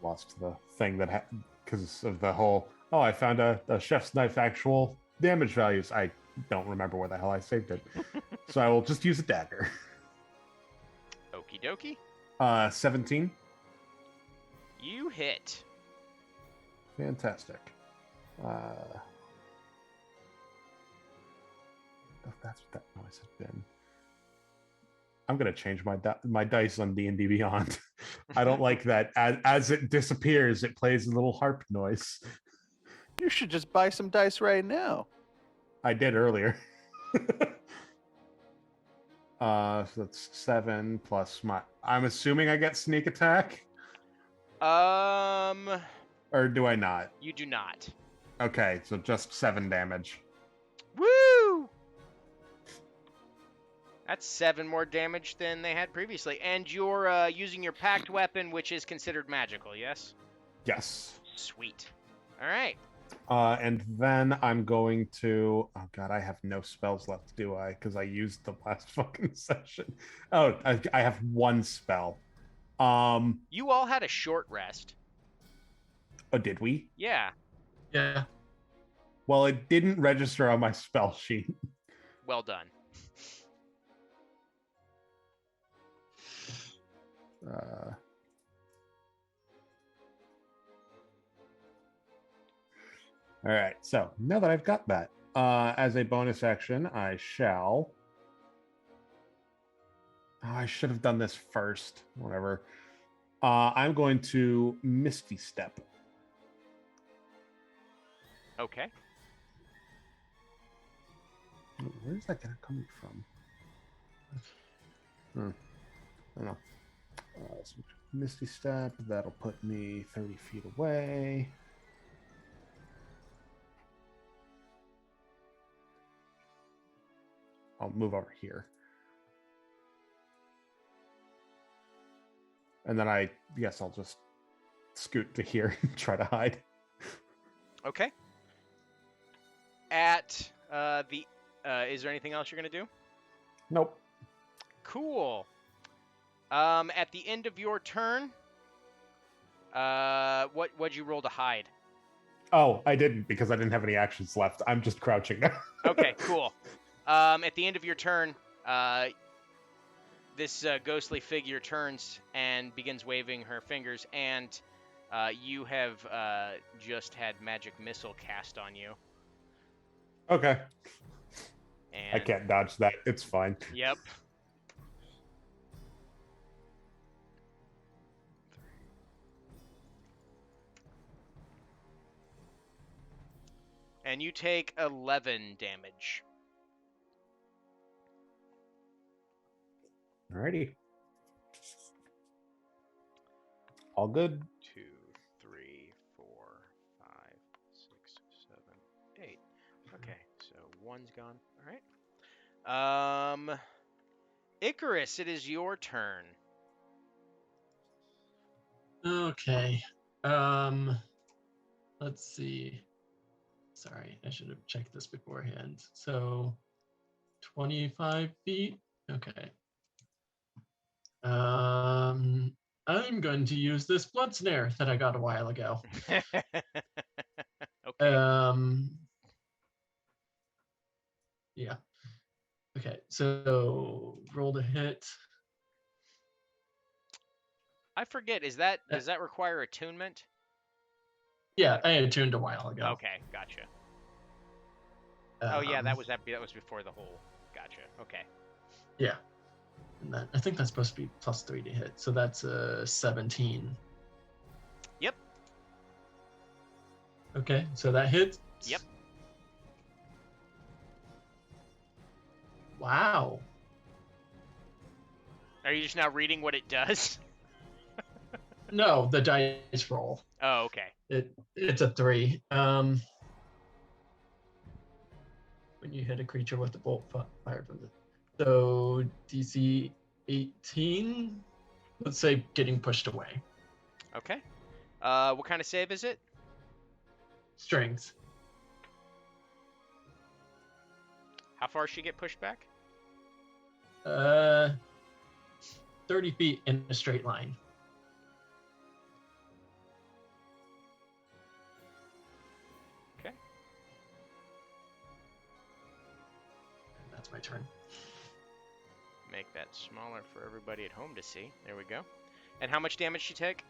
Speaker 1: Lost the thing that because of the whole. Oh, I found a chef's knife actual damage values. I don't remember where the hell I saved it, so I will just use a dagger.
Speaker 2: Okie dokie.
Speaker 1: 17.
Speaker 2: You hit.
Speaker 1: Fantastic. If that's what that noise had been. I'm gonna change my dice on D&D Beyond. I don't like that. As it disappears, it plays a little harp noise.
Speaker 3: You should just buy some dice right now.
Speaker 1: I did earlier. So that's 7 plus my. I'm assuming I get sneak attack, or do I not?
Speaker 2: You do not.
Speaker 1: Okay, so just 7 damage.
Speaker 2: Woo! That's 7 more damage than they had previously. And you're using your packed weapon, which is considered magical, yes?
Speaker 1: Yes.
Speaker 2: Sweet. All right.
Speaker 1: And then I'm going to. Oh god, I have no spells left, do I? Because I used the last fucking session. Oh, I have 1 spell.
Speaker 2: You all had a short rest.
Speaker 1: Oh, did we?
Speaker 2: Yeah.
Speaker 4: Yeah.
Speaker 1: Well, it didn't register on my spell sheet.
Speaker 2: Well done.
Speaker 1: All right. So now that I've got that, as a bonus action, I shall. Oh, I should have done this first. Whatever. I'm going to Misty Step.
Speaker 2: Okay.
Speaker 1: Where's that guy coming from? I don't know. So Misty Step, that'll put me 30 feet away. I'll move over here. And then I guess I'll just scoot to here and try to hide.
Speaker 2: Okay. At is there anything else you're going to do?
Speaker 1: Nope.
Speaker 2: Cool. At the end of your turn, what'd you roll to hide?
Speaker 1: Oh, I didn't because I didn't have any actions left. I'm just crouching now.
Speaker 2: Okay, cool. At the end of your turn, this ghostly figure turns and begins waving her fingers, and you have just had magic missile cast on you.
Speaker 1: Okay.
Speaker 2: And,
Speaker 1: I can't dodge that. It's fine.
Speaker 2: Yep. And you take 11 damage.
Speaker 1: Alrighty. All good.
Speaker 2: 2, 3, 4, 5, 6, 7, 8. Okay, so 1's gone. All right. Icarus, it is your turn.
Speaker 4: Okay. Let's see. Sorry, I should have checked this beforehand. So 25 feet. Okay. I'm going to use this blood snare that I got a while ago.
Speaker 2: Okay.
Speaker 4: Yeah. Okay, so roll to hit.
Speaker 2: I forget. Does that require attunement?
Speaker 4: Yeah, I had tuned a while ago.
Speaker 2: Okay, gotcha. Oh yeah, that was before the whole. Gotcha. Okay.
Speaker 4: Yeah. And I think that's supposed to be +3 to hit, so that's a 17.
Speaker 2: Yep.
Speaker 4: Okay, so that hits.
Speaker 2: Yep.
Speaker 4: Wow.
Speaker 2: Are you just now reading what it does?
Speaker 4: No, the dice roll.
Speaker 2: Oh, okay.
Speaker 4: It's a 3. When you hit a creature with a bolt fired from it. So DC 18. Let's say getting pushed away.
Speaker 2: Okay. What kind of save is it?
Speaker 4: Strength.
Speaker 2: How far does she get pushed back?
Speaker 4: 30 feet in a straight line.
Speaker 2: Okay.
Speaker 4: That's my turn.
Speaker 2: Make that smaller for everybody at home to see. There we go. And how much damage she take?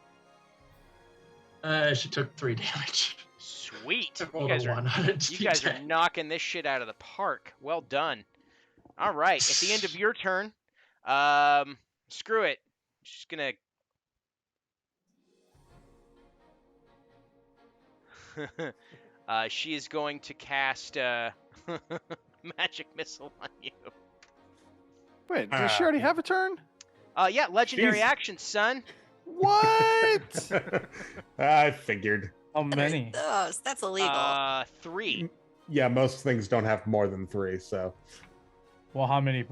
Speaker 4: She took 3 damage.
Speaker 2: Sweet.
Speaker 4: I
Speaker 2: You
Speaker 4: rolled
Speaker 2: guys
Speaker 4: a
Speaker 2: are
Speaker 4: 1 on a
Speaker 2: You guys are
Speaker 4: D10.
Speaker 2: knocking this shit out of the park. Well done. All right. At the end of your turn, screw it. Just gonna. She is going to cast magic missile on you.
Speaker 3: Wait, does she already have a turn?
Speaker 2: Yeah, legendary
Speaker 1: She's-
Speaker 2: action, son.
Speaker 3: What?
Speaker 1: I figured.
Speaker 6: How many?
Speaker 5: Those. That's illegal.
Speaker 2: 3.
Speaker 1: Yeah, most things don't have more than 3, so.
Speaker 6: Well, how many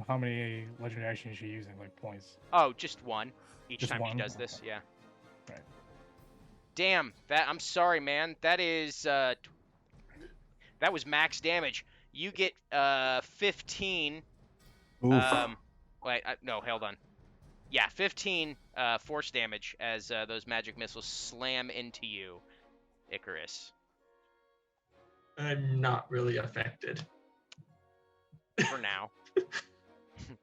Speaker 6: legendary actions is she using? Like points?
Speaker 2: Oh, just 1 each
Speaker 6: Just
Speaker 2: time she
Speaker 6: one?
Speaker 2: does this. Yeah.
Speaker 6: Right.
Speaker 2: Damn. I'm sorry, man. That is that was max damage. You get 15.
Speaker 1: Oof.
Speaker 2: Wait, no, hold on. Yeah, 15 force damage as those magic missiles slam into you, Icarus.
Speaker 4: I'm not really affected.
Speaker 2: For now.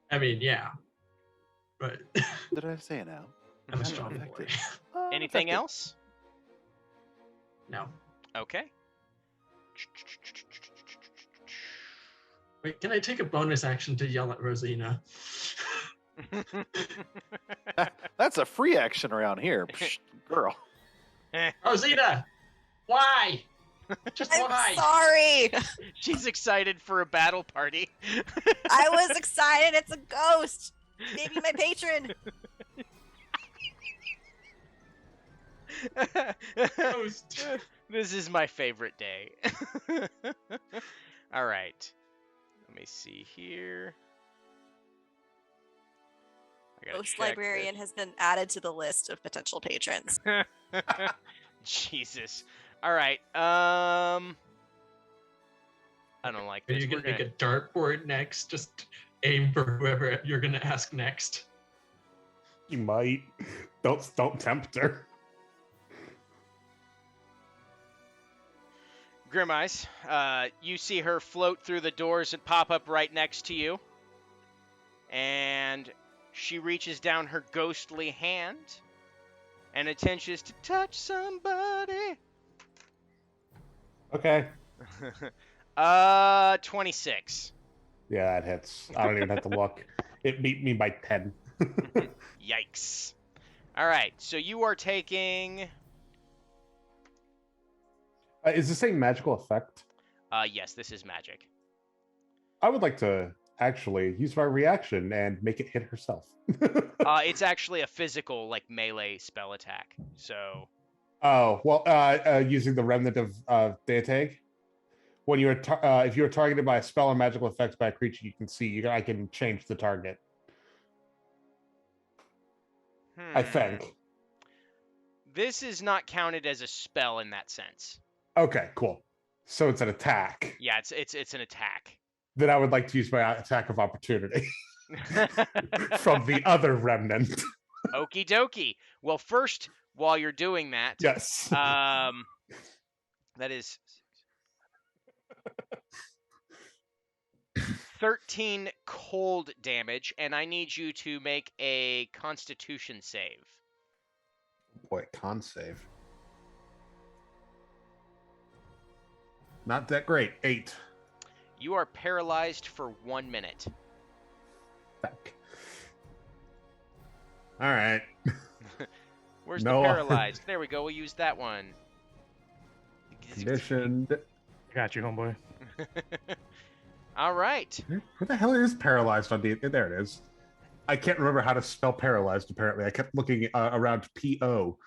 Speaker 4: I mean, yeah. But
Speaker 3: Did I say it now?
Speaker 4: I'm a
Speaker 3: I'm
Speaker 4: strong boy.
Speaker 3: affected.
Speaker 2: Anything
Speaker 3: Affected.
Speaker 2: else?
Speaker 4: No.
Speaker 2: Okay.
Speaker 4: Wait, can I take a bonus action to yell at Rosina?
Speaker 3: That's a free action around here. Psh, girl.
Speaker 4: Rosina! Why? Just
Speaker 5: I'm
Speaker 4: why?
Speaker 5: sorry.
Speaker 2: She's excited for a battle party.
Speaker 5: I was excited. It's a ghost. Maybe my patron.
Speaker 4: Ghost.
Speaker 2: This is my favorite day. All right. Let me see here. I gotta
Speaker 5: Ghost
Speaker 2: check
Speaker 5: librarian has been added to the list of potential patrons.
Speaker 2: this. Jesus. All right. I don't like
Speaker 4: Are
Speaker 2: this.
Speaker 4: you
Speaker 2: We're
Speaker 4: gonna make a dartboard next? Just aim for whoever you're gonna ask next.
Speaker 1: You might. Don't tempt her.
Speaker 2: Grim Eyes, you see her float through the doors and pop up right next to you. And she reaches down her ghostly hand and intentions to touch somebody.
Speaker 1: Okay.
Speaker 2: 26.
Speaker 1: Yeah, that hits. I don't even have to look. It beat me by 10.
Speaker 2: Yikes. All right, so you are taking...
Speaker 1: Is this a magical effect?
Speaker 2: Yes, this is magic.
Speaker 1: I would like to actually use my reaction and make it hit herself.
Speaker 2: It's actually a physical, like, melee spell attack. So,
Speaker 1: Oh, well, using the remnant of Deatag. When you're if you're targeted by a spell or magical effects by a creature you can see, I can change the target. I think.
Speaker 2: This is not counted as a spell in that sense.
Speaker 1: Okay, cool. So it's an attack.
Speaker 2: Yeah, it's an attack.
Speaker 1: Then I would like to use my attack of opportunity from the other remnant.
Speaker 2: Okie dokie. Well, first, while you're doing that,
Speaker 1: Yes.
Speaker 2: that is 13 cold damage, and I need you to make a Constitution save.
Speaker 1: Boy, con save. Not that great. 8.
Speaker 2: You are paralyzed for 1 minute.
Speaker 1: Fuck. All right.
Speaker 2: Where's
Speaker 1: No.
Speaker 2: the paralyzed? There we go. We'll use that one.
Speaker 1: Conditioned.
Speaker 6: Got you, homeboy.
Speaker 2: All right.
Speaker 1: Who the hell is paralyzed on the? There it is. I can't remember how to spell paralyzed. Apparently, I kept looking around P-O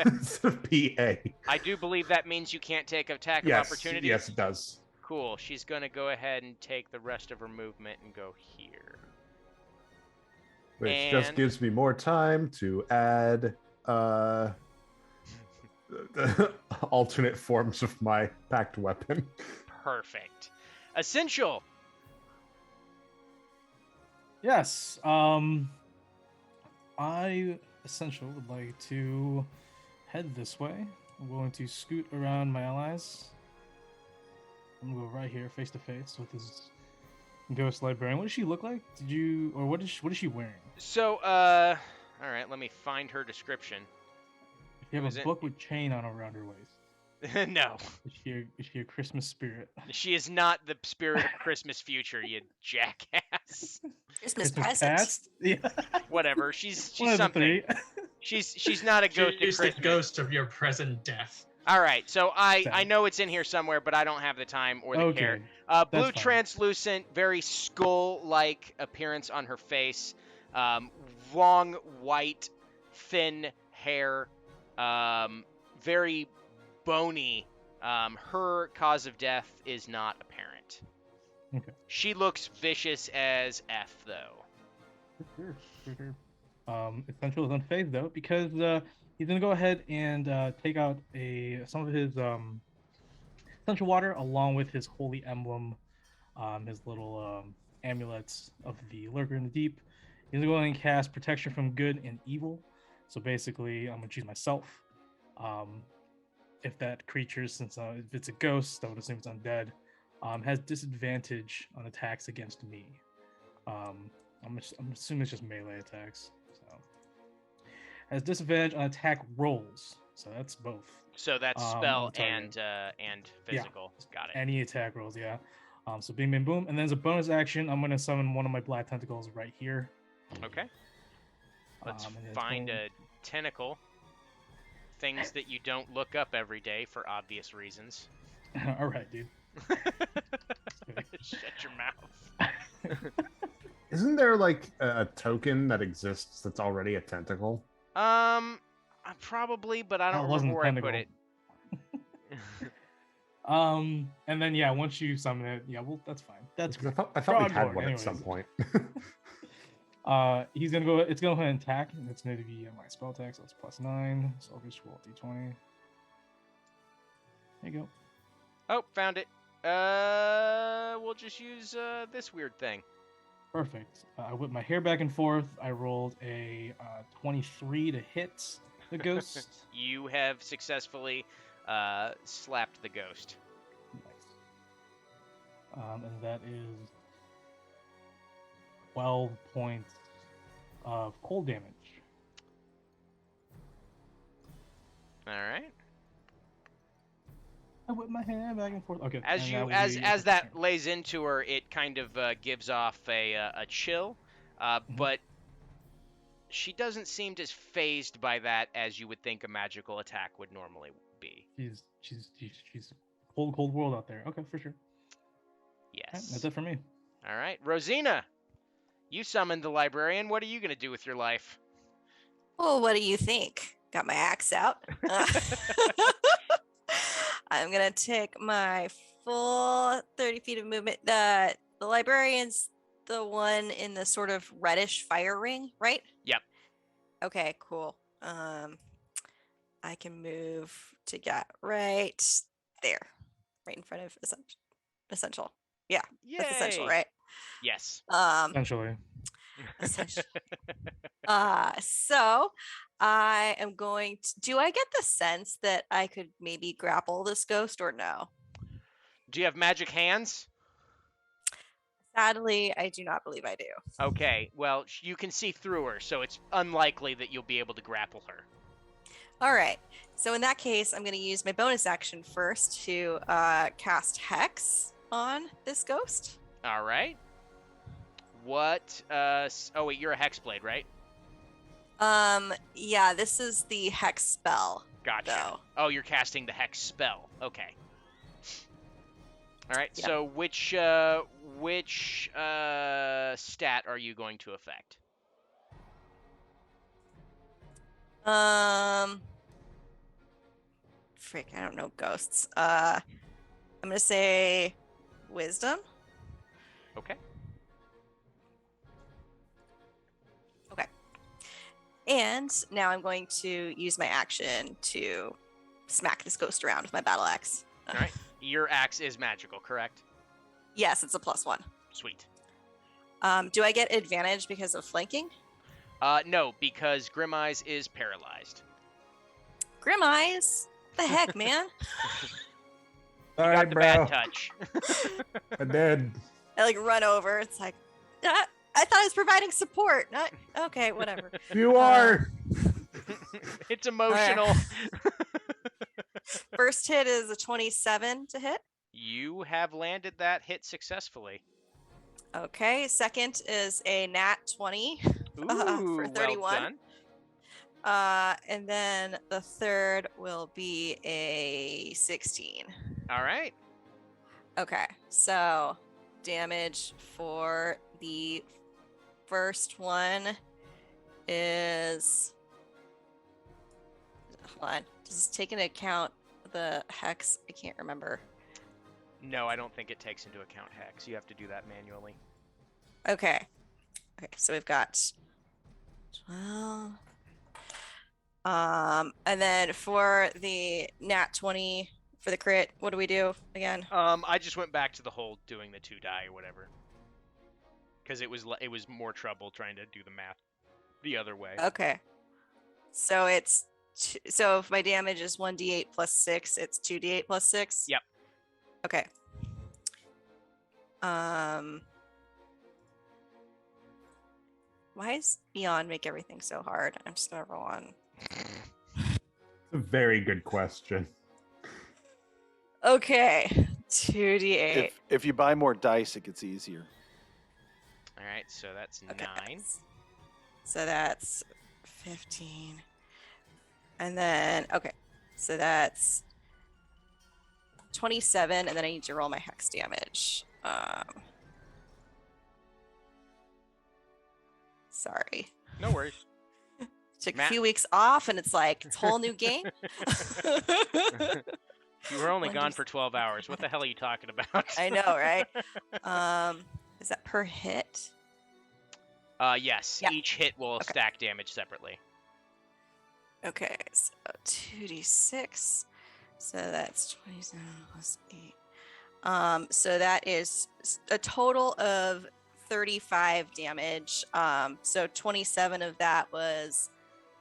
Speaker 1: instead of P-A.
Speaker 2: I do believe that means you can't take attack of opportunity.
Speaker 1: Yes, it does.
Speaker 2: Cool. She's going to go ahead and take the rest of her movement and go here.
Speaker 1: Which just
Speaker 2: And-
Speaker 1: gives me more time to add alternate forms of my packed weapon.
Speaker 2: Perfect. Essential.
Speaker 6: Yes. I essentially would like to head this way. I'm going to scoot around my allies. I'm gonna go right here, face to face with this ghost librarian. What does she look like? What is she wearing?
Speaker 2: So, all right, let me find her description.
Speaker 6: You
Speaker 2: Was
Speaker 6: have a
Speaker 2: it-
Speaker 6: book with chain on around her waist.
Speaker 2: No,
Speaker 6: Is she a Christmas spirit?
Speaker 2: she is not the spirit of Christmas future, you
Speaker 5: Christmas
Speaker 6: Christmas
Speaker 5: present.
Speaker 6: past? Yeah.
Speaker 2: Whatever. She's
Speaker 6: One of the
Speaker 2: something.
Speaker 6: three.
Speaker 2: She's not a ghost of
Speaker 4: She's the
Speaker 2: Christmas.
Speaker 4: ghost of your present death.
Speaker 2: All right, so I
Speaker 6: Sad.
Speaker 2: know it's in here somewhere, but I don't have the time or the care.
Speaker 6: Okay.
Speaker 2: Blue
Speaker 6: fine.
Speaker 2: translucent, very skull-like appearance on her face. Long white, thin hair. Very bony. Her cause of death is not apparent.
Speaker 6: Okay.
Speaker 2: She looks vicious as F, though.
Speaker 6: Sure. Essential is unfazed though, because he's gonna go ahead and take out some of his essential water along with his holy emblem, his little amulets of the lurker in the deep. He's gonna go ahead and cast protection from good and evil. So basically, I'm gonna choose myself. If that creature, since if it's a ghost, I would assume it's undead, has disadvantage on attacks against me. I'm assuming it's just melee attacks. So has disadvantage on attack rolls. So that's both.
Speaker 2: So that's
Speaker 6: on
Speaker 2: spell
Speaker 6: the target.
Speaker 2: and physical. Got it.
Speaker 6: Any attack rolls, yeah. So bing, bing, boom, and then as a bonus action, I'm gonna summon one of my black tentacles right here.
Speaker 2: Okay. Let's
Speaker 6: And then it's
Speaker 2: find
Speaker 6: going-
Speaker 2: a tentacle. Things that you don't look up every day for obvious reasons.
Speaker 6: All right, dude.
Speaker 2: Shut your mouth.
Speaker 1: Isn't there like a token that exists that's already a tentacle?
Speaker 2: Probably, but I
Speaker 6: Oh,
Speaker 2: don't
Speaker 6: it wasn't
Speaker 2: remember where I put
Speaker 6: tentacle.
Speaker 2: it.
Speaker 6: And then yeah, once you summon it, yeah, well, that's fine. That's
Speaker 1: Because
Speaker 6: good.
Speaker 1: I thought we had
Speaker 6: Frogborn,
Speaker 1: one at some
Speaker 6: anyways.
Speaker 1: point.
Speaker 6: He's gonna go. It's gonna go ahead and attack, and it's going to be my spell attack. So it's +9. So I'll just roll d20. There you go.
Speaker 2: Oh, found it. We'll just use this weird thing.
Speaker 6: Perfect. I whip my hair back and forth. I rolled a 23 to hit the ghost.
Speaker 2: You have successfully slapped the ghost.
Speaker 6: Nice. And that is 12 points of cold damage.
Speaker 2: All right.
Speaker 6: I whip my hair back and forth. Okay.
Speaker 2: As
Speaker 6: and
Speaker 2: you
Speaker 6: that will
Speaker 2: as
Speaker 6: be-
Speaker 2: as that lays into her, it kind of gives off a chill, but she doesn't seem as phased by that as you would think a magical attack would normally be.
Speaker 6: She's cold world out there. Okay, for sure. Alright,
Speaker 2: Yes.
Speaker 6: that's it for me.
Speaker 2: All right, Rosina, you summoned the librarian. What are you gonna do with your life?
Speaker 5: Well, what do you think? Got my axe out. I'm gonna take my full 30 feet of movement. The librarian's the one in the sort of reddish fire ring, right?
Speaker 2: Yep.
Speaker 5: Okay, cool. I can move to get right there, right in front of essential. Yeah, that's essential,
Speaker 2: Yay.
Speaker 5: right?
Speaker 2: Yes.
Speaker 6: Essentially.
Speaker 5: Essential. So I am going to. Do I get the sense that I could maybe grapple this ghost or no?
Speaker 2: Do you have magic hands?
Speaker 5: Sadly, I do not believe I do.
Speaker 2: Okay, well, you can see through her, so it's unlikely that you'll be able to grapple her.
Speaker 5: All right. So in that case, I'm going to use my bonus action first to cast Hex on this ghost.
Speaker 2: All right. What? Oh wait, you're a hexblade, right?
Speaker 5: Yeah, this is the Hex spell.
Speaker 2: Gotcha.
Speaker 5: Though.
Speaker 2: Oh, you're casting the hex spell. Okay. All right.
Speaker 5: Yep.
Speaker 2: So which stat are you going to affect?
Speaker 5: Frick, I don't know ghosts. I'm gonna say wisdom.
Speaker 2: Okay.
Speaker 5: Okay. And now I'm going to use my action to smack this ghost around with my battle axe.
Speaker 2: All right. Your axe is magical, correct?
Speaker 5: Yes, it's a +1.
Speaker 2: Sweet.
Speaker 5: Do I get advantage because of flanking?
Speaker 2: No, because Grim Eyes is paralyzed.
Speaker 5: Grim Eyes? The heck, man?
Speaker 2: You
Speaker 1: Sorry,
Speaker 2: got the
Speaker 1: bro.
Speaker 2: bad touch.
Speaker 1: I did.
Speaker 5: I like run over. It's like, I thought I was providing support. Not okay, whatever.
Speaker 1: You are.
Speaker 2: It's emotional.
Speaker 5: First hit is a 27 to hit.
Speaker 2: You have landed that hit successfully.
Speaker 5: Okay. Second is a nat 20
Speaker 2: Ooh,
Speaker 5: for 31.
Speaker 2: well done.
Speaker 5: And then the third will be a 16.
Speaker 2: All right.
Speaker 5: Okay, so damage for the first one is. Hold on. Does this take into account the hex? I can't remember.
Speaker 2: No, I don't think it takes into account hex. You have to do that manually.
Speaker 5: Okay. Okay, so we've got 12. And then for the nat 20 for the crit, what do we do again?
Speaker 2: I just went back to the whole doing the 2 die or whatever, because it was more trouble trying to do the math the other way.
Speaker 5: Okay. So it's so if my damage is 1d8 plus 6, it's 2d8 plus 6.
Speaker 2: Yep.
Speaker 5: Okay. Why does Beyond make everything so hard? I'm just gonna roll on.
Speaker 1: It's a very good question.
Speaker 5: Okay, 2d8.
Speaker 3: If you buy more dice, it gets easier.
Speaker 2: All right, so that's
Speaker 5: Okay.
Speaker 2: 9.
Speaker 5: So that's 15. And then, okay, so that's 27, and then I need to roll my hex damage. Sorry.
Speaker 2: No worries.
Speaker 5: Took
Speaker 2: Matt-
Speaker 5: a few weeks off, and it's like, it's a whole new game.
Speaker 2: You were only
Speaker 5: One
Speaker 2: gone
Speaker 5: d-
Speaker 2: for 12 hours. What the hell are you talking about?
Speaker 5: I know, right? Is that per hit?
Speaker 2: Yes.
Speaker 5: Yeah.
Speaker 2: Each hit will
Speaker 5: Okay.
Speaker 2: stack damage separately.
Speaker 5: Okay, so 2d6. So that's 27 plus 8. So that is a total of 35 damage. So 27 of that was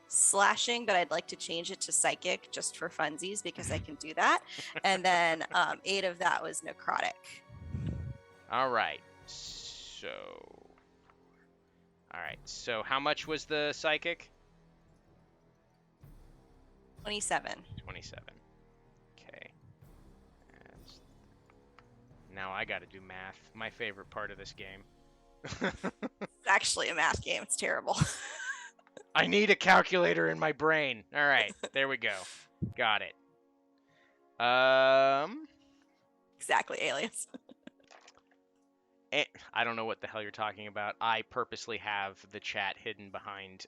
Speaker 5: slashing, but I'd like to change it to psychic just for funsies because I can do that. And then 8 of that was necrotic.
Speaker 2: All right. So how much was the psychic?
Speaker 5: 27.
Speaker 2: 27. Okay. Now I got to do math. My favorite part of this game.
Speaker 5: It's actually a math game. It's terrible.
Speaker 2: I need a calculator in my brain. All right, there we go. Got it.
Speaker 5: Exactly, alias.
Speaker 2: I don't know what the hell you're talking about. I purposely have the chat hidden behind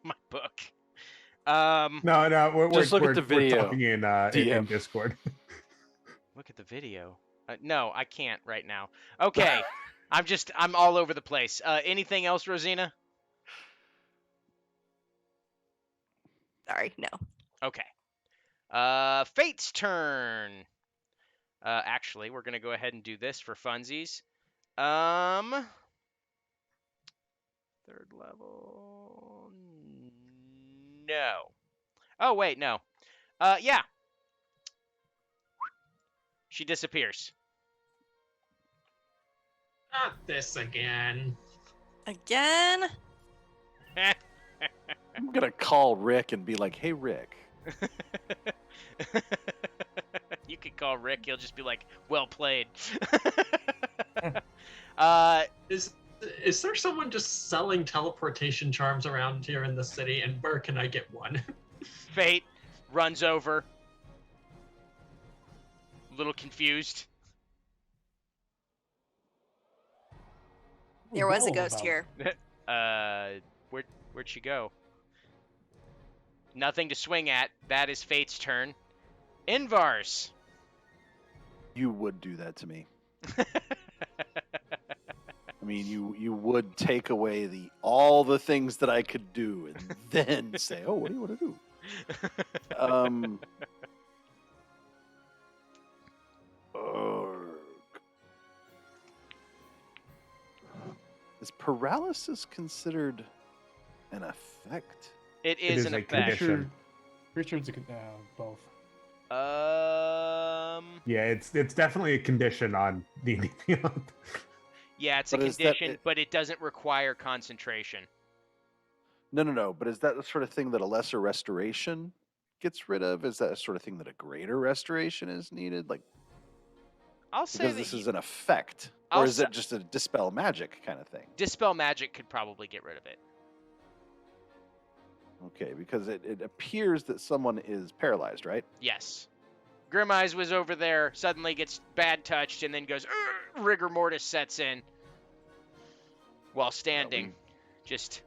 Speaker 2: my book.
Speaker 1: No,
Speaker 3: Just look at the
Speaker 1: we're
Speaker 3: video,
Speaker 1: talking in
Speaker 3: DM.
Speaker 1: Discord.
Speaker 2: Look at the video. No, I can't right now. Okay. I'm all over the place. Anything else, Rosina?
Speaker 5: Sorry, no.
Speaker 2: Okay. Fate's turn. Actually, we're gonna go ahead and do this for funsies. Third level. No. Oh wait, no. Yeah. She disappears.
Speaker 4: Not this again.
Speaker 5: Again?
Speaker 3: I'm gonna call Rick and be like, "Hey, Rick."
Speaker 2: You could call Rick. He'll just be like, "Well played."
Speaker 4: Is there someone just selling teleportation charms around here in the city, and where can I get one?
Speaker 2: Fate runs over. A little confused.
Speaker 5: There was a
Speaker 6: Well,
Speaker 5: ghost
Speaker 6: about-
Speaker 5: here.
Speaker 2: Where'd she go? Nothing to swing at. That is Fate's turn. Invar's.
Speaker 3: You would do that to me. I mean, you would take away all the things that I could do, and then say, "Oh, what do you want to do?" Is paralysis considered an effect?
Speaker 2: It
Speaker 1: It
Speaker 2: is
Speaker 1: is
Speaker 2: an
Speaker 1: a
Speaker 2: effect.
Speaker 1: condition.
Speaker 6: Pretty sure it's both.
Speaker 1: Yeah, it's definitely a condition on D&D Beyond.
Speaker 2: Yeah, it's a
Speaker 3: But is that
Speaker 2: condition,
Speaker 3: it-
Speaker 2: but it doesn't require concentration.
Speaker 3: No. But is that the sort of thing that a lesser restoration gets rid of? Is that a sort of thing that a greater restoration is needed? Like,
Speaker 2: I'll say
Speaker 3: because
Speaker 2: that
Speaker 3: this is an effect,
Speaker 2: I'll
Speaker 3: or is
Speaker 2: sa-
Speaker 3: it just a dispel magic kind of thing?
Speaker 2: Dispel Magic could probably get rid of it.
Speaker 3: Okay, because it appears that someone is paralyzed, right?
Speaker 2: Yes. Grim Eyes was over there, suddenly gets bad touched, and then goes, "Urgh," rigor mortis sets in. While standing. Just.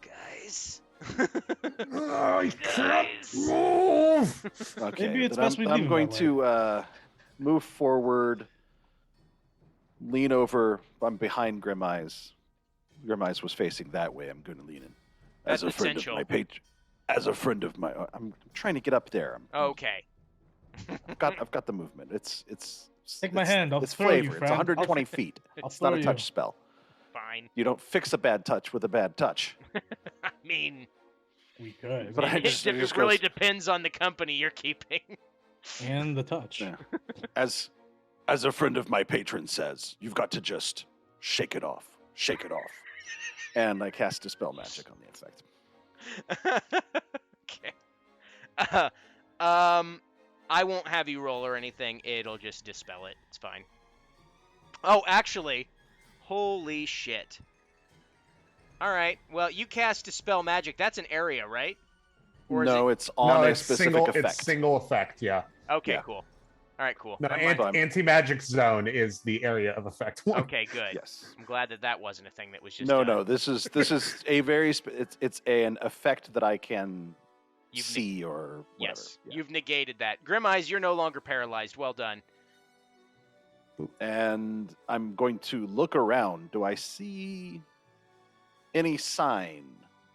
Speaker 2: Guys.
Speaker 1: I can't
Speaker 2: Guys.
Speaker 1: move.
Speaker 3: Okay,
Speaker 6: Maybe it's
Speaker 3: then
Speaker 6: best we leave
Speaker 3: I'm
Speaker 6: him
Speaker 3: going
Speaker 6: that
Speaker 3: to move forward, lean over. I'm behind Grim Eyes. Grim Eyes was facing that way. I'm going to lean in. As
Speaker 2: That's
Speaker 3: a friend
Speaker 2: essential.
Speaker 3: of my patron. As a friend of my, I'm trying to get up there.
Speaker 2: Okay.
Speaker 3: I've got the movement. It's
Speaker 6: Take my
Speaker 3: it's-
Speaker 6: hand, I'll
Speaker 3: it's
Speaker 6: throw you,
Speaker 3: flavor. It's
Speaker 6: friend.
Speaker 3: 120 feet.
Speaker 6: I'll
Speaker 3: It's not
Speaker 6: throw
Speaker 3: a
Speaker 6: you.
Speaker 3: touch spell.
Speaker 2: Fine.
Speaker 3: You don't fix a bad touch with a bad touch.
Speaker 2: I mean,
Speaker 6: We could.
Speaker 3: But I
Speaker 2: it,
Speaker 3: just-
Speaker 2: it
Speaker 3: just
Speaker 2: really
Speaker 3: goes-
Speaker 2: depends on the company you're keeping.
Speaker 6: And the touch.
Speaker 3: Yeah. As a friend of my patron says, you've got to just shake it off. Shake it off. And I cast Dispel Magic on the effect.
Speaker 2: Okay. I won't have you roll or anything. It'll just dispel it. It's fine. Oh, actually, holy shit. All right. Well, you cast Dispel Magic. That's an area, right? Or is
Speaker 3: No,
Speaker 2: it...
Speaker 3: it's on a
Speaker 1: it's
Speaker 3: specific
Speaker 1: single.
Speaker 3: effect.
Speaker 1: It's single effect. Yeah.
Speaker 2: Okay,
Speaker 3: yeah.
Speaker 2: cool. All right, cool.
Speaker 1: No,
Speaker 2: I'm like-
Speaker 1: anti-magic zone is the area of effect one.
Speaker 2: okay, good.
Speaker 3: Yes.
Speaker 2: I'm glad that wasn't a thing that was just
Speaker 3: No,
Speaker 2: done.
Speaker 3: no. This is a very it's an effect that I can
Speaker 2: You've
Speaker 3: see or whatever.
Speaker 2: Yes,
Speaker 3: Yeah.
Speaker 2: you've negated that. Grim Eyes, you're no longer paralyzed. Well done.
Speaker 3: And I'm going to look around. Do I see any sign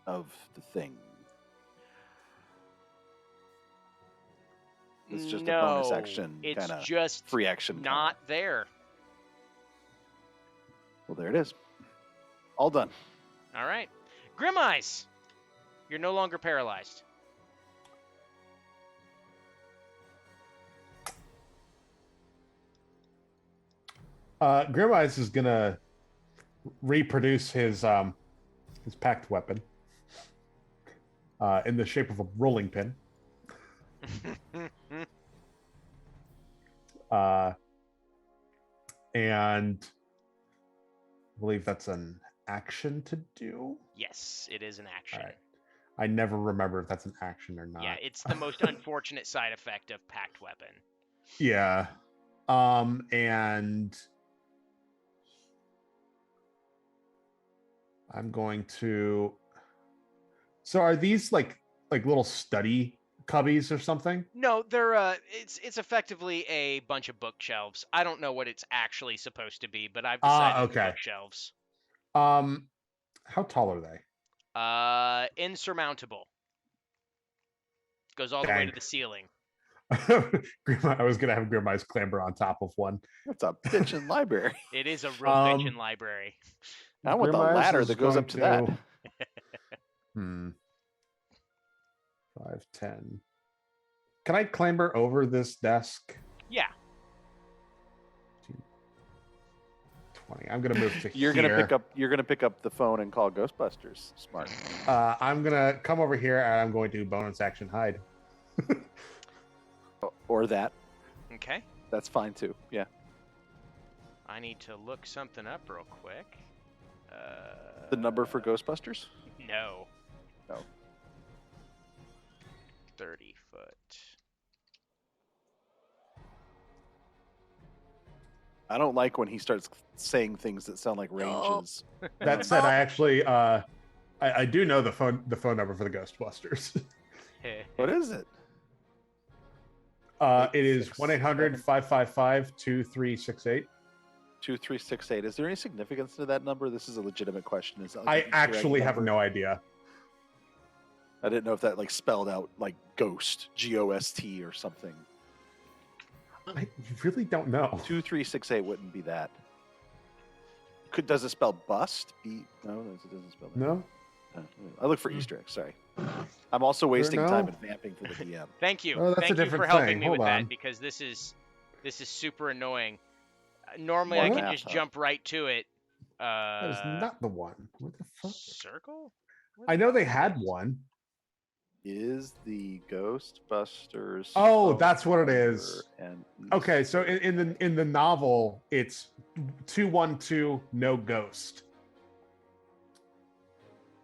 Speaker 3: of the thing? It's just
Speaker 2: no,
Speaker 3: a bonus action,
Speaker 2: it's
Speaker 3: kind of
Speaker 2: just
Speaker 3: free action. kinda.
Speaker 2: not there.
Speaker 3: Well, there it is. All done.
Speaker 2: All right. Grim Eyes, you're no longer paralyzed.
Speaker 1: Grim Eyes is gonna reproduce his packed weapon in the shape of a rolling pin. And I believe that's an action to do.
Speaker 2: Yes, it is an action.
Speaker 1: All right. I never remember if that's an action or not.
Speaker 2: Yeah, it's the most unfortunate side effect of packed weapon.
Speaker 1: Yeah. And I'm going to. So are these like little study cubbies or something?
Speaker 2: No, they're it's effectively a bunch of bookshelves. I don't know what it's actually supposed to be, but I've decided
Speaker 1: Okay.
Speaker 2: bookshelves.
Speaker 1: How tall are they?
Speaker 2: Insurmountable. Goes all the way to
Speaker 1: Dang.
Speaker 2: the ceiling.
Speaker 1: Grandma, I was gonna have Grandma's clamber on top of one.
Speaker 3: That's a bitchin' library.
Speaker 2: It is a real
Speaker 1: Um,
Speaker 2: bitchin' library.
Speaker 3: I want the
Speaker 1: Grandma's
Speaker 3: ladder
Speaker 1: is
Speaker 3: that goes up
Speaker 1: going
Speaker 3: to that.
Speaker 1: 5, 10. Can I clamber over this desk?
Speaker 2: Yeah.
Speaker 1: 20. I'm gonna move to
Speaker 3: You're
Speaker 1: here.
Speaker 3: gonna pick up the phone and call Ghostbusters. Smart.
Speaker 1: I'm gonna come over here and I'm going to bonus action hide.
Speaker 3: Or that.
Speaker 2: Okay.
Speaker 3: That's fine too. Yeah.
Speaker 2: I need to look something up real quick.
Speaker 3: The number for Ghostbusters?
Speaker 2: No.
Speaker 3: No.
Speaker 2: 30 foot.
Speaker 3: I don't like when he starts saying things that sound like
Speaker 5: No.
Speaker 3: ranges.
Speaker 1: That said, I actually I do know the phone number for the Ghostbusters.
Speaker 3: What is it?
Speaker 1: It is
Speaker 3: 6,
Speaker 1: 1-800-555-2368.
Speaker 3: 2368. Is there any significance to that number? This is a legitimate question. Is that like
Speaker 1: I
Speaker 3: an Easter egg
Speaker 1: actually have
Speaker 3: number?
Speaker 1: no idea.
Speaker 3: I didn't know if that like spelled out like ghost, G-O-S-T or something.
Speaker 1: I really don't know.
Speaker 3: 2368 wouldn't be that. Does it spell bust? No, it doesn't spell that.
Speaker 1: No?
Speaker 3: I look for Easter eggs. Sorry. I'm also wasting
Speaker 1: no.
Speaker 3: time and vamping for the DM.
Speaker 2: Thank you.
Speaker 1: Oh, that's a
Speaker 2: Thank you for
Speaker 1: different
Speaker 2: helping
Speaker 1: thing.
Speaker 2: me
Speaker 1: Hold
Speaker 2: with that
Speaker 1: on.
Speaker 2: because this is super annoying. Normally I
Speaker 3: What?
Speaker 2: can just jump right to it.
Speaker 1: That is not the one. What the fuck?
Speaker 2: Circle?
Speaker 1: I know they had one.
Speaker 3: Is the Ghostbusters?
Speaker 1: Oh,
Speaker 3: phone
Speaker 1: that's what it
Speaker 3: number
Speaker 1: is.
Speaker 3: an
Speaker 1: Okay, so
Speaker 3: Easter
Speaker 1: in the novel, it's 212 no ghost.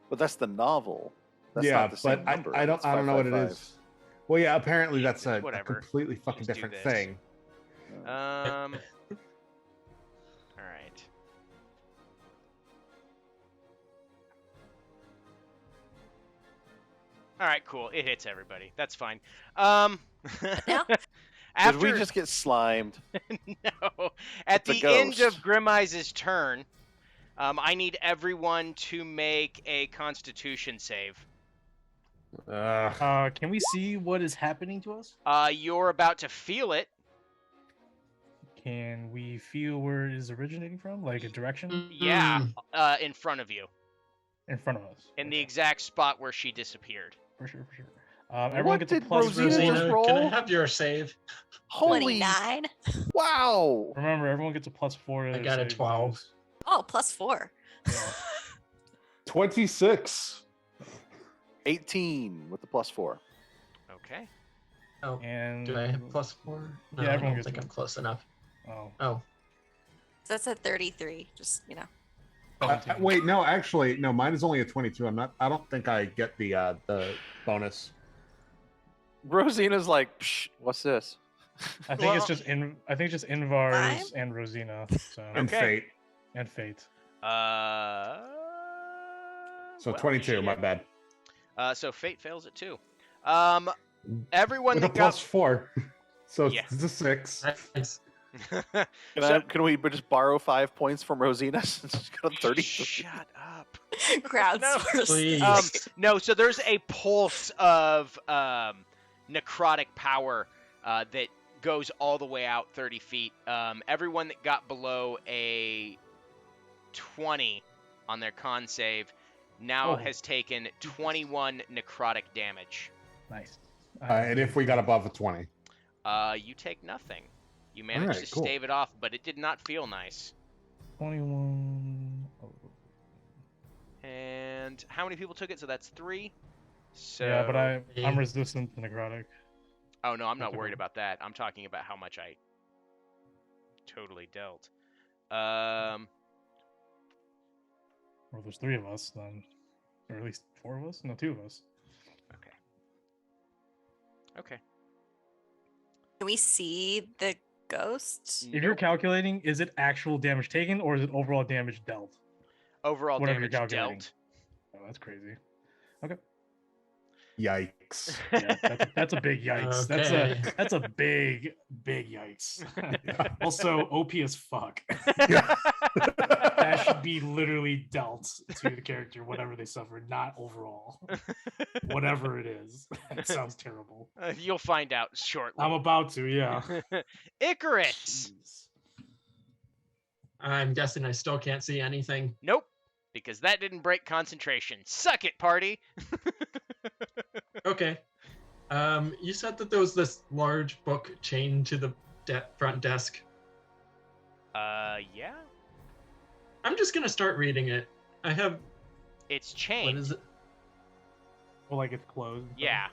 Speaker 3: But that's the novel. That's
Speaker 1: yeah,
Speaker 3: not the same
Speaker 1: but
Speaker 3: number.
Speaker 1: I don't
Speaker 3: It's
Speaker 1: know what it
Speaker 3: 555.
Speaker 1: is. Well, yeah, apparently
Speaker 2: Yeah,
Speaker 1: that's
Speaker 2: it's
Speaker 1: a
Speaker 2: whatever.
Speaker 1: completely fucking
Speaker 2: Just do
Speaker 1: different
Speaker 2: this.
Speaker 1: thing.
Speaker 2: All right. All right, cool. It hits everybody. That's fine.
Speaker 5: Yeah.
Speaker 2: After
Speaker 3: Did we just get slimed?
Speaker 2: no, at
Speaker 3: It's a
Speaker 2: the end of
Speaker 3: ghost.
Speaker 2: Grimeyes' turn, I need everyone to make a Constitution save.
Speaker 6: Can we see what is happening to us?
Speaker 2: You're about to feel it.
Speaker 6: Can we feel where it is originating from? Like a direction
Speaker 2: Yeah, in front of you,
Speaker 6: in front of us.
Speaker 2: in the
Speaker 6: Okay,
Speaker 2: exact spot where she disappeared.
Speaker 6: for sure. Everyone
Speaker 3: What
Speaker 6: gets a
Speaker 3: did
Speaker 6: plus
Speaker 3: Rosina
Speaker 6: four.
Speaker 3: just roll?
Speaker 4: Can I have your save?
Speaker 3: Holy
Speaker 5: 29.
Speaker 3: wow!
Speaker 6: Remember, everyone gets a plus 4. To
Speaker 4: I
Speaker 6: their
Speaker 4: got a
Speaker 6: save
Speaker 4: 12.
Speaker 6: bonus.
Speaker 5: Oh, plus 4.
Speaker 6: Yeah.
Speaker 1: 26.
Speaker 3: 18 with the plus 4.
Speaker 2: Okay.
Speaker 4: Oh,
Speaker 6: And
Speaker 4: do I have plus 4? No,
Speaker 6: Yeah,
Speaker 4: I
Speaker 6: everyone
Speaker 4: don't
Speaker 6: gets
Speaker 4: think
Speaker 6: one.
Speaker 4: I'm close enough.
Speaker 6: Oh,
Speaker 4: Oh,
Speaker 5: So that's a 33. Just,
Speaker 1: Wait, no, actually, no. Mine is only a 22. I don't think I get the bonus.
Speaker 3: Rosina's like, Psh, what's this?
Speaker 6: I think it's
Speaker 2: Well-
Speaker 6: just I think it's just Invar's and Rosina. So
Speaker 1: And
Speaker 2: Okay.
Speaker 1: fate.
Speaker 6: and Fate.
Speaker 1: So
Speaker 2: well,
Speaker 1: 22. My
Speaker 2: shit.
Speaker 1: bad.
Speaker 2: So fate fails it too. Everyone
Speaker 1: With a
Speaker 2: that
Speaker 1: plus 4. So
Speaker 2: Yeah.
Speaker 1: it's a 6.
Speaker 4: nice.
Speaker 2: got.
Speaker 3: Can we just borrow 5 points from Rosina since she's got a 30?
Speaker 2: Shut up.
Speaker 5: crowdsourced.
Speaker 4: Please.
Speaker 2: No, so there's a pulse of necrotic power that goes all the way out 30 feet. Everyone that got below a 20 on their con save now
Speaker 6: Oh.
Speaker 2: has taken 21 necrotic damage.
Speaker 6: Nice.
Speaker 1: And if we got above a 20.
Speaker 2: You take nothing. You managed
Speaker 1: Alright,
Speaker 2: to
Speaker 1: cool.
Speaker 2: stave it off, but it did not feel nice.
Speaker 6: 21.
Speaker 2: And how many people took it? So that's 3. So
Speaker 6: Yeah, but
Speaker 4: Yeah.
Speaker 6: I'm resistant to necrotic.
Speaker 2: Oh no, I'm not
Speaker 6: Okay.
Speaker 2: worried about that. I'm talking about how much I totally dealt.
Speaker 6: Well, there's 3 of us then, or at least 4 of us. No, 2 of us.
Speaker 2: Okay.
Speaker 5: Can we see the ghost?
Speaker 6: If you're calculating, is it actual damage taken or is it overall damage dealt?
Speaker 2: Overall
Speaker 6: Whatever you're
Speaker 2: damage
Speaker 6: calculating.
Speaker 2: dealt.
Speaker 6: Oh, that's crazy.
Speaker 1: Yikes.
Speaker 6: Yeah, that's a big yikes.
Speaker 4: Okay.
Speaker 6: That's a big yikes. Also, OP as fuck.
Speaker 1: Yeah.
Speaker 6: That should be literally dealt to the character, whatever they suffered, not overall. Whatever it is. That sounds terrible.
Speaker 2: You'll find out shortly.
Speaker 6: I'm about to, yeah.
Speaker 2: Icarus.
Speaker 6: Jeez.
Speaker 4: I'm guessing I still can't see anything.
Speaker 2: Nope, because that didn't break concentration. Suck it, party.
Speaker 4: Okay. You said that there was this large book chained to the front desk.
Speaker 2: Yeah.
Speaker 4: I'm just gonna start reading it. I have.
Speaker 2: It's
Speaker 4: What
Speaker 2: chained.
Speaker 4: is it?
Speaker 6: Well, like it's closed. and stuff.
Speaker 2: Yeah.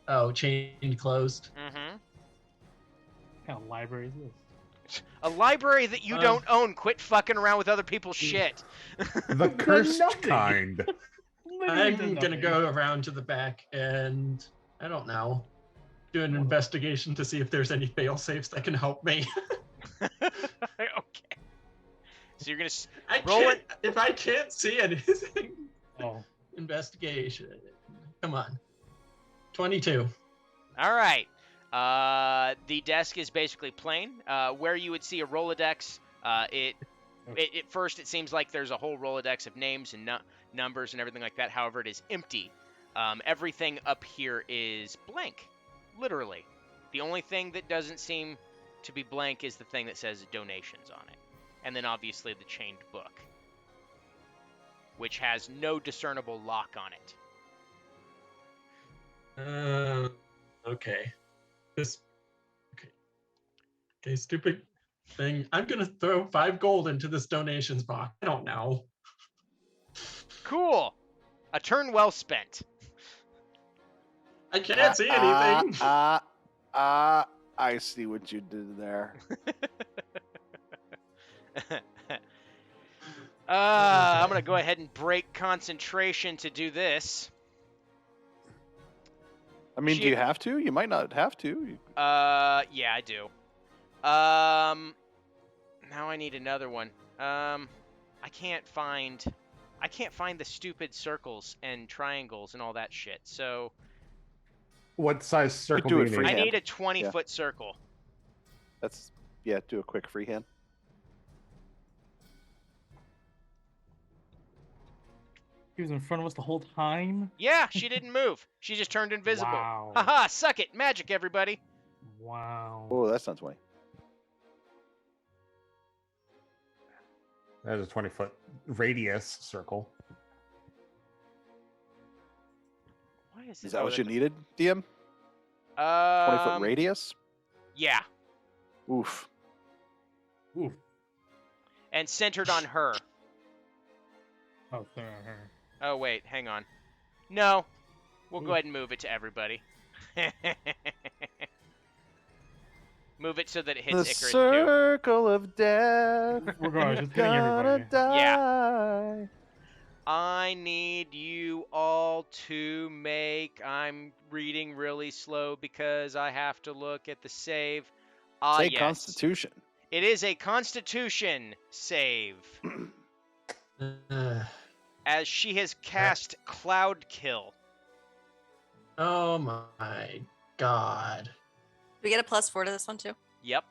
Speaker 4: Oh, chained closed.
Speaker 2: Mm-hmm.
Speaker 6: What kind of library is this?
Speaker 2: A library that you don't own. Quit fucking around with other people's shit.
Speaker 1: The cursed
Speaker 6: nothing.
Speaker 1: kind.
Speaker 6: Literally
Speaker 4: I'm
Speaker 6: does
Speaker 4: gonna
Speaker 6: nothing.
Speaker 4: go around to the back and I don't know, do an investigation to see if there's any fail safes that can help me.
Speaker 2: Okay. So you're gonna.
Speaker 4: I
Speaker 2: Roll
Speaker 4: can't, if I can't see anything.
Speaker 6: Oh,
Speaker 4: Investigation. Come on. 22.
Speaker 2: All right. The desk is basically plain. Where you would see a Rolodex, it at first it seems like there's a whole Rolodex of names and numbers and everything like that. However, it is empty. Everything up here is blank, literally. The only thing that doesn't seem to be blank is the thing that says donations on it, and then obviously the chained book, which has no discernible lock on it.
Speaker 4: Okay. Okay, stupid thing. I'm gonna throw 5 gold into this donations box. I don't know.
Speaker 2: Cool. A turn well spent.
Speaker 4: I can't see anything.
Speaker 3: I see what you did there.
Speaker 2: I'm going to go ahead and break concentration to do this.
Speaker 3: I mean, do
Speaker 2: She-
Speaker 3: you have to? You might not have to.
Speaker 2: Yeah, I do. Now I need another one. I can't find the stupid circles and triangles and all that shit. So
Speaker 1: What size circle
Speaker 3: do
Speaker 1: do
Speaker 3: it
Speaker 1: you
Speaker 3: free
Speaker 1: need?
Speaker 2: I
Speaker 3: hand.
Speaker 2: need a 20-foot circle.
Speaker 3: That's do a quick freehand.
Speaker 6: he was in front of us the whole time.
Speaker 2: Yeah, she didn't move. She just turned invisible.
Speaker 6: Wow.
Speaker 2: Haha, suck it. Magic, everybody.
Speaker 6: Wow.
Speaker 3: Oh, that's not 20.
Speaker 1: That is a 20-foot radius circle.
Speaker 2: Why is
Speaker 3: Is
Speaker 2: it?
Speaker 3: that
Speaker 2: oh,
Speaker 3: what you
Speaker 2: that-
Speaker 3: needed, DM? 20-foot
Speaker 2: Um,
Speaker 3: radius?
Speaker 2: Yeah,
Speaker 3: Oof.
Speaker 6: Ooh.
Speaker 2: and centered on her.
Speaker 6: Oh, there.
Speaker 2: Oh, wait, hang on. No, we'll go
Speaker 6: Ooh.
Speaker 2: ahead and move it to everybody. Move it so that it hits
Speaker 3: The
Speaker 2: Icarus too.
Speaker 3: circle of death.
Speaker 6: Regardless, it's getting
Speaker 3: Gonna
Speaker 6: everybody.
Speaker 3: die.
Speaker 2: I need you all to make. I'm reading really slow because I have to look at the save. Ah,
Speaker 3: Say
Speaker 2: yes.
Speaker 3: Constitution.
Speaker 2: It is a Constitution save. As she has cast Cloud Kill.
Speaker 4: Oh my god.
Speaker 5: We get a +4 to this one too.
Speaker 2: Yep.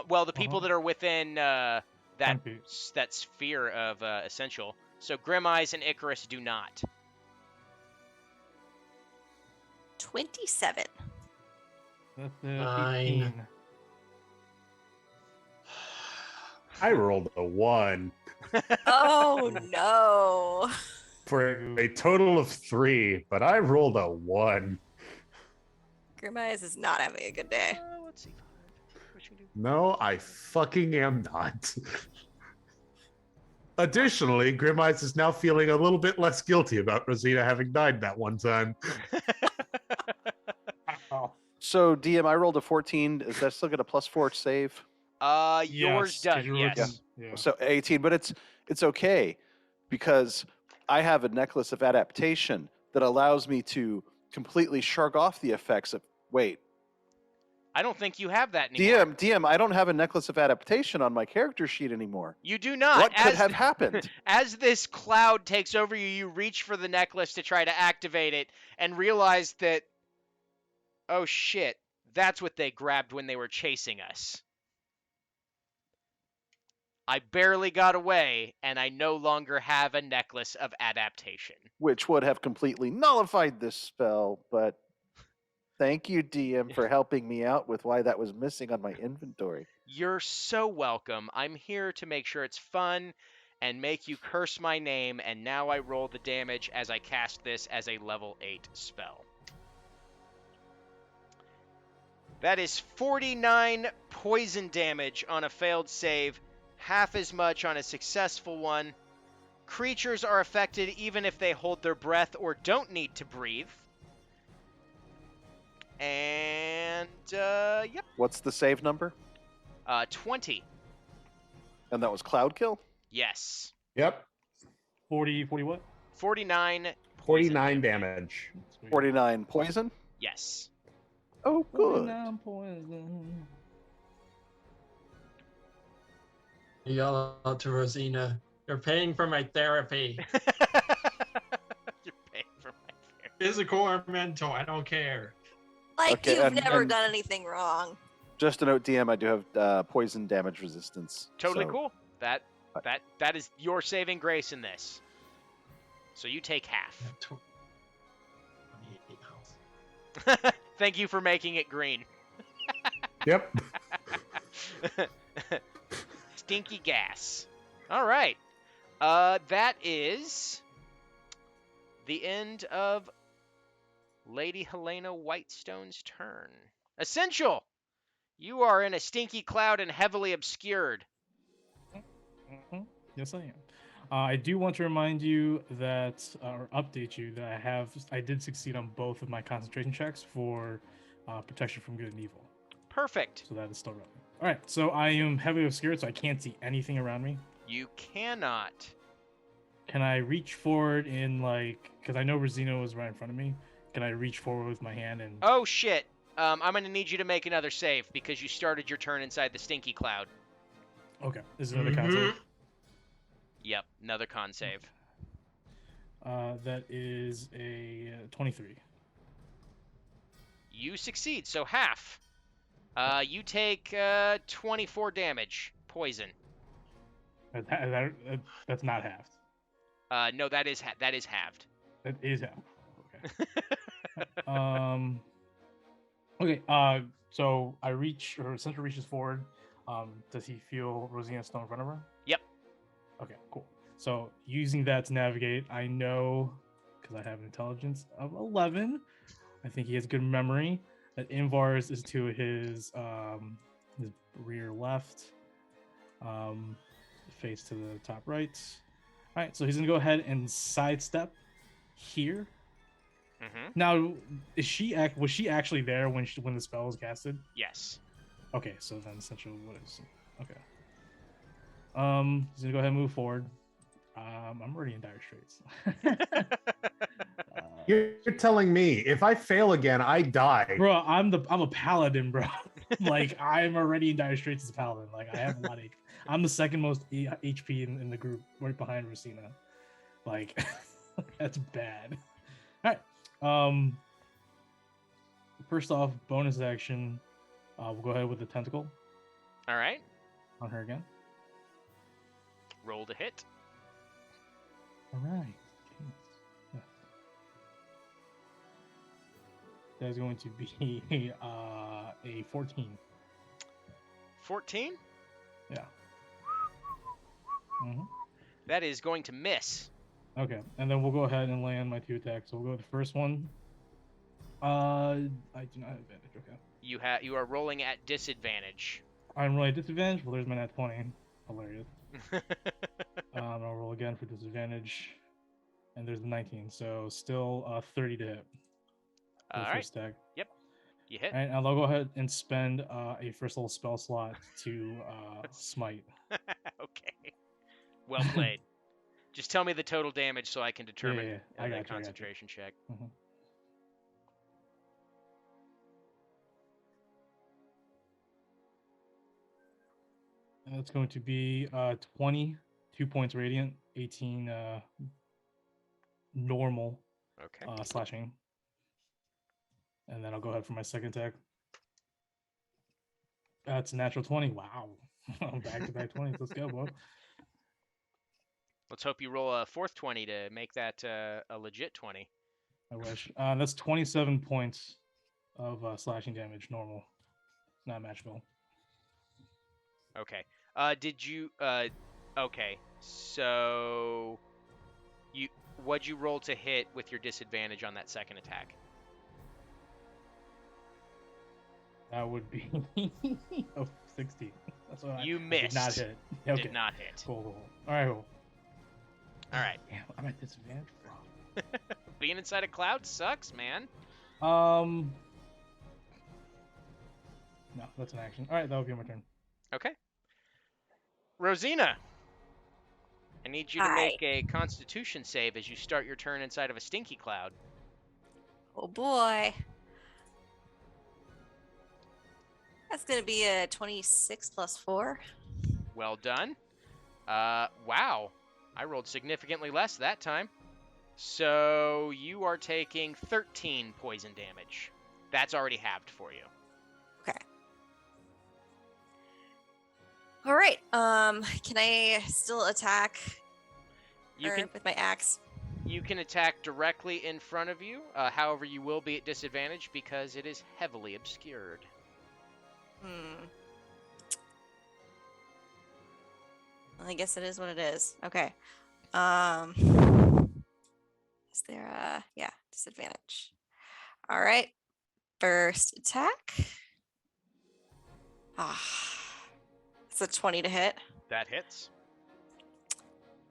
Speaker 2: Well, the people
Speaker 6: Uh-huh.
Speaker 2: that are within that
Speaker 6: 10 feet.
Speaker 2: that sphere of essential. So Grim Eyes and Icarus do not.
Speaker 5: 27.
Speaker 6: That's
Speaker 4: Nine.
Speaker 6: 18.
Speaker 1: I rolled a 1
Speaker 5: Oh no.
Speaker 1: for a total of 3, but I rolled a 1.
Speaker 5: Grimeyes is not having a good day.
Speaker 2: Let's see. What should we do?
Speaker 1: No, I fucking am not. Additionally, Grim Eyes is now feeling a little bit less guilty about Rosita having died that one time.
Speaker 6: Oh,
Speaker 3: So, DM, I rolled a 14. Is that still get a +4 save?
Speaker 2: Yours
Speaker 6: yes, 'cause
Speaker 2: does.
Speaker 6: you were
Speaker 2: Yes.
Speaker 6: looking- Yeah.
Speaker 3: So 18, but it's okay because I have a necklace of adaptation that allows me to completely shrug off the effects of
Speaker 2: I don't think you have that anymore.
Speaker 3: DM, I don't have a necklace of adaptation on my character sheet anymore.
Speaker 2: You do not.
Speaker 3: What could have happened?
Speaker 2: As this cloud takes over you, you reach for the necklace to try to activate it and realize that, oh shit, that's what they grabbed when they were chasing us. I barely got away, and I no longer have a necklace of adaptation.
Speaker 3: Which would have completely nullified this spell, but thank you, DM, for helping me out with why that was missing on my inventory.
Speaker 2: You're so welcome. I'm here to make sure it's fun and make you curse my name, and now I roll the damage as I cast this as a level 8 spell. That is 49 poison damage on a failed save, half as much on a successful one. Creatures are affected even if they hold their breath or don't need to breathe. And, yep.
Speaker 3: What's the save number?
Speaker 2: 20.
Speaker 3: And that was Cloud Kill?
Speaker 2: Yes.
Speaker 1: Yep.
Speaker 6: 40 what?
Speaker 2: 49.
Speaker 1: 49 damage.
Speaker 6: Sweet.
Speaker 3: 49 poison?
Speaker 2: Yes.
Speaker 3: Oh, good.
Speaker 6: 49 poison.
Speaker 4: You yell out to Rosina, "You're paying for my therapy.
Speaker 2: You're paying for my therapy.
Speaker 4: Physical or mental, I don't care."
Speaker 5: Like
Speaker 3: Okay,
Speaker 5: you've
Speaker 3: and-
Speaker 5: never
Speaker 3: and-
Speaker 5: done anything wrong.
Speaker 3: Just a note, DM, I do have poison damage resistance.
Speaker 2: Totally
Speaker 3: so-
Speaker 2: cool. That is your saving grace in this. So you take half.
Speaker 4: 28 health.
Speaker 2: Thank you for making it green.
Speaker 1: Yep.
Speaker 2: Stinky gas. All right. That is the end of Lady Helena Whitestone's turn. Essential! You are in a stinky cloud and heavily obscured.
Speaker 6: Yes, I am. I do want to remind you that, or update you that I did succeed on both of my concentration checks for protection from good and evil.
Speaker 2: Perfect.
Speaker 6: So that is still relevant. All right, so I am heavily obscured, so I can't see anything around me.
Speaker 2: You cannot.
Speaker 6: Can I reach forward in because I know Rosina was right in front of me. Can I reach forward with my hand and?
Speaker 2: Oh, shit. I'm going to need you to make another save because you started your turn inside the stinky cloud.
Speaker 6: Okay, this is another con save.
Speaker 2: Yep, another con save.
Speaker 6: That is a 23.
Speaker 2: You succeed, so half. You take 24 damage, poison.
Speaker 6: That's not halved.
Speaker 2: No, that is halved.
Speaker 6: That is halved. Okay. Okay. So I reach, or Central reaches forward. Does he feel Rosina still in front of her?
Speaker 2: Yep.
Speaker 6: Okay. Cool. So using that to navigate, I know because I have an intelligence of 11. I think he has good memory. That Invar's is to his rear left, face to the top right. All right, so he's gonna go ahead and sidestep here.
Speaker 2: Mm-hmm.
Speaker 6: Now, was she actually there when the spell was casted?
Speaker 2: Yes.
Speaker 6: Okay, so then essentially what is okay. He's gonna go ahead and move forward. I'm already in dire straits.
Speaker 1: You're telling me if I fail again, I die.
Speaker 6: Bro, I'm a paladin, bro. Like I'm already in dire straits as a paladin. Like I have a lot of. I'm the second most HP in the group, right behind Rosina. Like that's bad. All right. First off, bonus action. We'll go ahead with the tentacle
Speaker 2: All right.
Speaker 6: on her again.
Speaker 2: Roll to hit.
Speaker 6: All right. Yes. That is going to be a 14.
Speaker 2: 14.
Speaker 6: Yeah. Mm-hmm.
Speaker 2: That is going to miss.
Speaker 6: Okay, and then we'll go ahead and land my 2 attacks. So we'll go with the first one. I do not have advantage. Okay.
Speaker 2: You are rolling at disadvantage.
Speaker 6: I'm rolling at disadvantage. Well, there's my nat 20. Hilarious. I'll roll again for disadvantage. And there's the 19. So still 30 to hit. For
Speaker 2: All
Speaker 6: the
Speaker 2: right.
Speaker 6: first attack.
Speaker 2: You hit.
Speaker 6: And I'll go ahead and spend a first level spell slot to smite.
Speaker 2: Okay. Well played. Just tell me the total damage so I can determine
Speaker 6: Yeah, I got
Speaker 2: the
Speaker 6: you, I got you.
Speaker 2: concentration check.
Speaker 6: That's going to be 22 points radiant, 18 normal
Speaker 2: Okay.
Speaker 6: slashing. And then I'll go ahead for my second attack. That's a natural 20. Wow. Back to back 20s. Let's go, bro.
Speaker 2: Let's hope you roll a fourth 20 to make that a legit 20.
Speaker 6: I wish. That's 27 points of slashing damage, normal. Not matchable.
Speaker 2: Okay. Did you? Okay. So, what'd you roll to hit with your disadvantage on that second attack?
Speaker 6: That would be 60. That's what
Speaker 2: You
Speaker 6: I
Speaker 2: missed.
Speaker 6: did not hit. Okay.
Speaker 2: Did not hit.
Speaker 6: Cool. All right, cool.
Speaker 2: All right.
Speaker 6: Damn, I'm at disadvantage.
Speaker 2: Being inside a cloud sucks, man.
Speaker 6: No, that's an action. All right, that would be my turn.
Speaker 2: Okay. Rosina, I need you to
Speaker 5: Hi.
Speaker 2: make a Constitution save as you start your turn inside of a stinky cloud.
Speaker 5: Oh boy. That's going to be a 26 plus 4.
Speaker 2: Well done. Wow. I rolled significantly less that time. So you are taking 13 poison damage. That's already halved for you.
Speaker 5: Okay. All right. Can I still attack
Speaker 2: You
Speaker 5: her
Speaker 2: can
Speaker 5: with my axe?
Speaker 2: you can attack directly in front of you. However, you will be at disadvantage because it is heavily obscured.
Speaker 5: Well, I guess it is what it is. Okay. Is there a disadvantage? All right. First attack. It's a 20 to hit.
Speaker 2: That hits.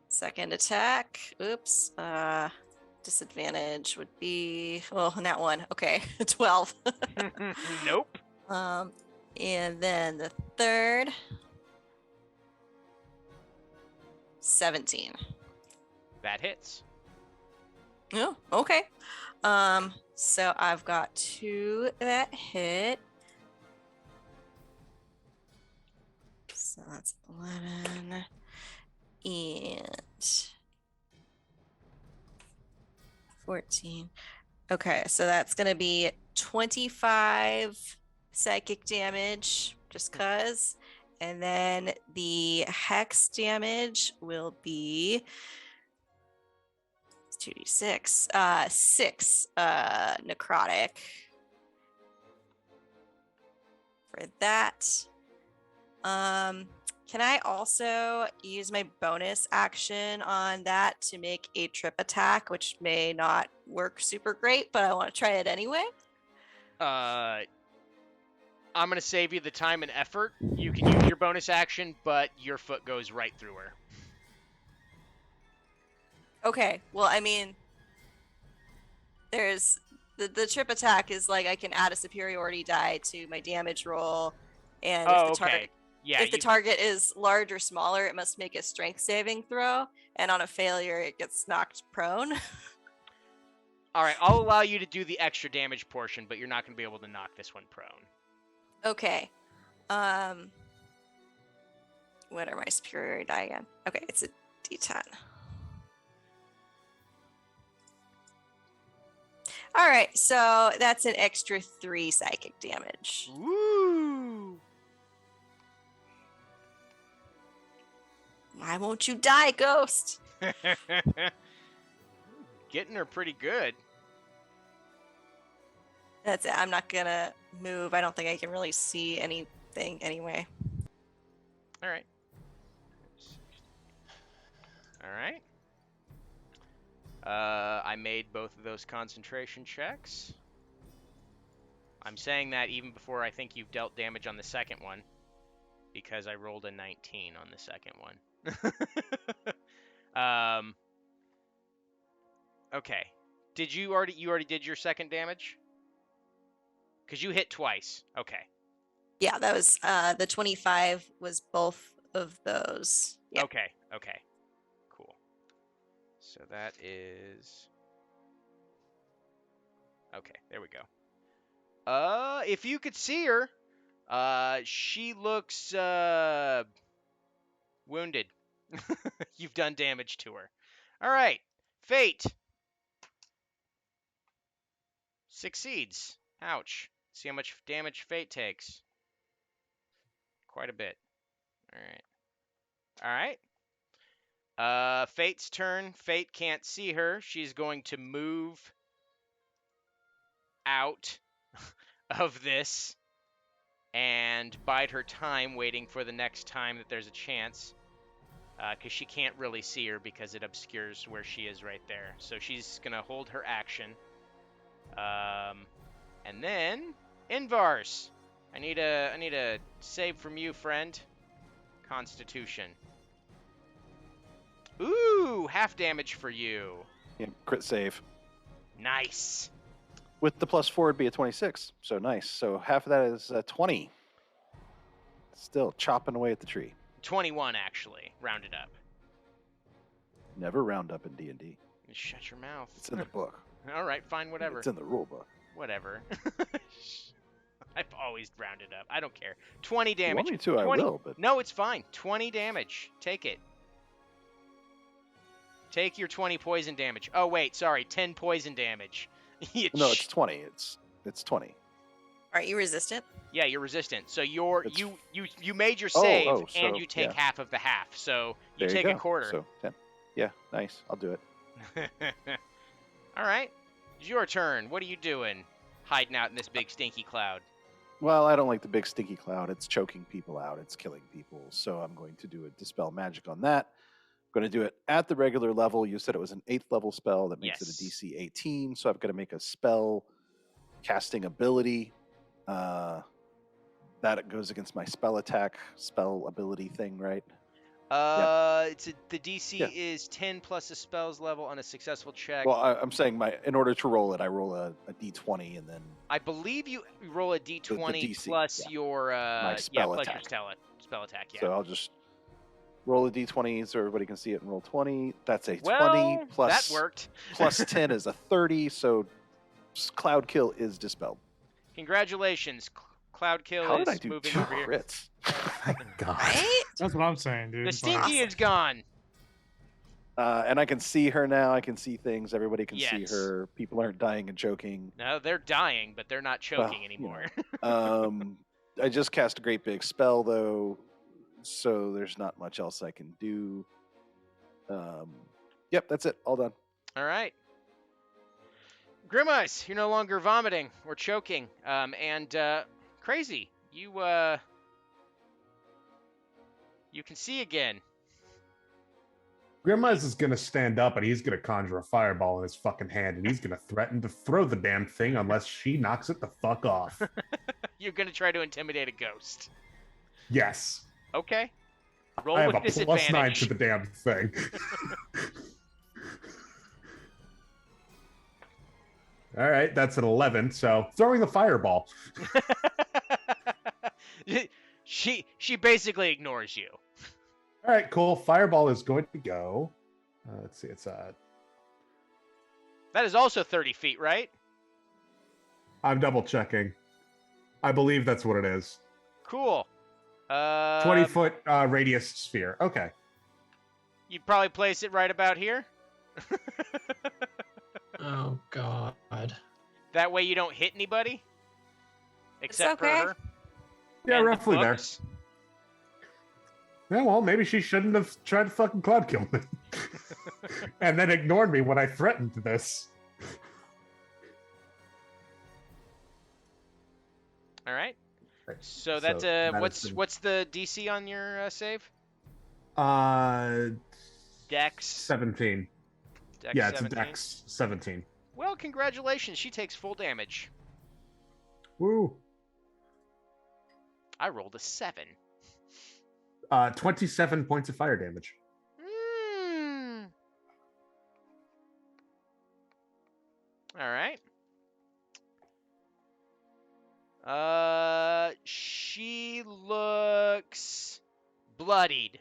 Speaker 5: Second attack. Oops. Disadvantage would be not one. Okay. 12.
Speaker 2: Nope.
Speaker 5: And then the third. 17.
Speaker 2: That hits.
Speaker 5: Oh, okay. So I've got 2 that hit. So that's 11 and 14. Okay, so that's gonna be 25 psychic damage, just cause. And then the hex damage will be 2d6, 6 necrotic for that. Can I also use my bonus action on that to make a trip attack, which may not work super great, but I want to try it anyway?
Speaker 2: I'm going to save you the time and effort. You can use your bonus action, but your foot goes right through her.
Speaker 5: Okay, well, I mean, there's the trip attack is like I can add a superiority die to my damage roll, and if the target
Speaker 2: Yeah.
Speaker 5: the target is large or smaller, it must make a strength saving throw, and on a failure, it gets knocked prone.
Speaker 2: All right, I'll allow you to do the extra damage portion, but you're not going to be able to knock this one prone.
Speaker 5: Okay. What are my superiority die again? Okay, it's a D10. All right, so that's an extra 3 psychic damage.
Speaker 2: Woo!
Speaker 5: Why won't you die, ghost?
Speaker 2: Getting her pretty good.
Speaker 5: That's it. I'm not gonna move. I don't think I can really see anything anyway.
Speaker 2: All right. All right. I made both of those concentration checks. I'm saying that even before I think you've dealt damage on the second one, because I rolled a 19 on the second one. Okay. Did you already did your second damage? Because you hit twice. Okay.
Speaker 5: Yeah, that was the 25 was both of those. Yeah.
Speaker 2: Okay. Cool. So that is... Okay, there we go. If you could see her, she looks Wounded. You've done damage to her. All right. Fate. Succeeds. Ouch. See how much damage Fate takes. Quite a bit. All right. All right. Fate's turn. Fate can't see her. She's going to move out of this and bide her time waiting for the next time that there's a chance. Because she can't really see her because it obscures where she is right there. So she's going to hold her action. And then, Invars. I need a save from you, friend. Constitution. Ooh, half damage for you.
Speaker 3: Yeah, crit save.
Speaker 2: Nice.
Speaker 3: With the +4, it'd be a 26. So nice. So half of that is 20. Still chopping away at the tree.
Speaker 2: 21, actually. Rounded up.
Speaker 3: Never round up in D&D.
Speaker 2: Shut your mouth.
Speaker 3: It's in the book.
Speaker 2: All right, fine, whatever.
Speaker 3: It's in the rule book.
Speaker 2: Whatever. I've always rounded up. I don't care. 20
Speaker 3: If
Speaker 2: damage.
Speaker 3: you want me to, I
Speaker 2: 20
Speaker 3: will, but
Speaker 2: No, it's fine. 20 damage. Take it. Take your 20 poison damage. Oh, wait, sorry. 10 poison damage.
Speaker 3: no, it's 20. It's 20.
Speaker 5: Aren't you resistant?
Speaker 2: Yeah, you're resistant. So
Speaker 3: It's-
Speaker 2: you made your
Speaker 3: Oh,
Speaker 2: save,
Speaker 3: oh,
Speaker 2: and
Speaker 3: so,
Speaker 2: you take
Speaker 3: yeah.
Speaker 2: half of the half. So you
Speaker 3: There
Speaker 2: take
Speaker 3: you
Speaker 2: a
Speaker 3: go.
Speaker 2: quarter.
Speaker 3: So 10. Yeah, nice. I'll do it.
Speaker 2: All right. It's your turn. What are you doing? Hiding out in this big stinky cloud.
Speaker 3: Well, I don't like the big stinky cloud. It's choking people out. It's killing people. So I'm going to do a dispel magic on that. I'm going to do it at the regular level. You said it was an 8th level spell. That makes it a
Speaker 2: Yes.
Speaker 3: DC 18. So I've got to make a spell casting ability. That goes against my spell ability thing, right?
Speaker 2: The DC
Speaker 3: Yeah.
Speaker 2: is 10 plus a spell's level on a successful check.
Speaker 3: Well, I'm saying in order to roll it, I roll a D20 and then
Speaker 2: I believe you roll a D20
Speaker 3: DC,
Speaker 2: plus
Speaker 3: yeah.
Speaker 2: your
Speaker 3: spell
Speaker 2: plus
Speaker 3: attack.
Speaker 2: your spell attack. Yeah.
Speaker 3: So I'll just roll a D20 so everybody can see it and roll 20. That's a
Speaker 2: well,
Speaker 3: 20 plus
Speaker 2: that worked.
Speaker 3: plus 10 is a 30. So Cloud Kill is dispelled.
Speaker 2: Congratulations, Cloud Kill
Speaker 3: How
Speaker 2: is
Speaker 3: did I do
Speaker 2: moving
Speaker 3: 2
Speaker 2: over here.
Speaker 3: crits?
Speaker 1: My God.
Speaker 5: Right?
Speaker 6: That's what I'm saying, dude.
Speaker 2: The
Speaker 6: Like,
Speaker 2: stinky is gone.
Speaker 3: And I can see her now. I can see things. Everybody can see
Speaker 2: Yes.
Speaker 3: her. People aren't dying and choking.
Speaker 2: No, they're dying, but they're not choking
Speaker 3: you
Speaker 2: anymore.
Speaker 3: I just cast a great big spell though, so there's not much else I can do. Yep, that's it. All done.
Speaker 2: All right. Grimeyes, you're no longer vomiting or choking. And Crazy, you can see again.
Speaker 1: Grimeyes is gonna stand up and he's gonna conjure a fireball in his fucking hand and he's gonna threaten to throw the damn thing unless she knocks it the fuck off.
Speaker 2: You're going to try to intimidate a ghost.
Speaker 1: Yes.
Speaker 2: Okay. Roll
Speaker 1: I have
Speaker 2: with
Speaker 1: a +9
Speaker 2: disadvantage.
Speaker 1: to the damn thing. All right, that's an 11. So throwing the fireball.
Speaker 2: She basically ignores you.
Speaker 1: All right, cool. Fireball is going to go. Let's see. It's
Speaker 2: That is also 30 feet, right?
Speaker 1: I'm double checking. I believe that's what it is.
Speaker 2: Cool.
Speaker 1: 20-foot radius sphere. Okay.
Speaker 2: You'd probably place it right about here.
Speaker 4: Oh God.
Speaker 2: That way you don't hit anybody. Except
Speaker 5: okay.
Speaker 2: for her.
Speaker 1: Yeah,
Speaker 2: and the
Speaker 1: roughly there.
Speaker 2: books.
Speaker 1: Yeah, well, maybe she shouldn't have tried to fucking cloud kill me. And then ignored me when I threatened this.
Speaker 2: All right.
Speaker 1: Right.
Speaker 2: So that's
Speaker 1: So that is
Speaker 2: what's the DC on your save? Dex.
Speaker 1: 17.
Speaker 2: Dex
Speaker 1: Yeah, it's
Speaker 2: 17?
Speaker 1: a dex 17.
Speaker 2: Well, congratulations. She takes full damage.
Speaker 1: Woo.
Speaker 2: I rolled a 7.
Speaker 1: 27 points of fire damage.
Speaker 2: All right. She looks bloodied.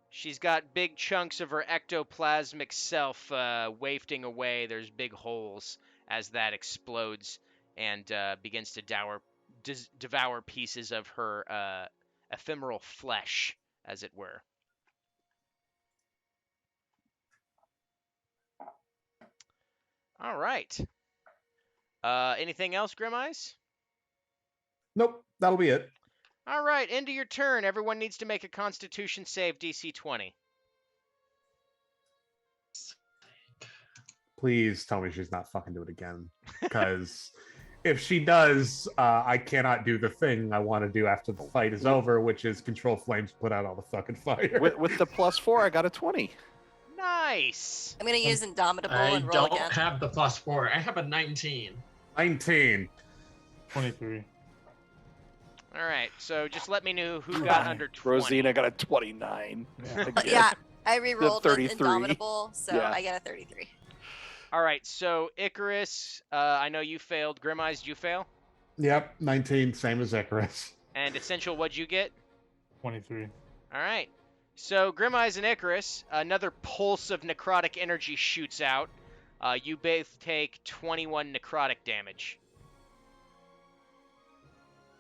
Speaker 2: She's got big chunks of her ectoplasmic self wafting away. There's big holes as that explodes and begins to devour pieces of her ephemeral flesh, as it were. All right. Anything else, Grim Eyes?
Speaker 1: Nope, that'll be it.
Speaker 2: All right, end of your turn. Everyone needs to make a Constitution save DC 20.
Speaker 1: Please tell me she's not fucking do it again. Because if she does, I cannot do the thing I want to do after the fight is over, which is control flames, put out all the fucking fire.
Speaker 3: With the +4, I got a 20.
Speaker 2: Nice.
Speaker 5: I'm gonna use Indomitable
Speaker 4: I
Speaker 5: and roll
Speaker 4: don't
Speaker 5: again.
Speaker 4: have the +4. I have a 19.
Speaker 1: 19.
Speaker 6: 23.
Speaker 2: All right, so just let me know who got under 20.
Speaker 3: Rosina got a 29.
Speaker 5: But yeah, I re-rolled with
Speaker 3: 33.
Speaker 5: Indomitable, so
Speaker 3: Yeah.
Speaker 5: I get a 33.
Speaker 2: All right, so Icarus, I know you failed. Grim Eyes, did you fail?
Speaker 1: Yep, 19, same as Icarus.
Speaker 2: And Essential, what'd you get?
Speaker 6: 23.
Speaker 2: All right. So Grim Eyes and Icarus, another pulse of necrotic energy shoots out. You both take 21 necrotic damage.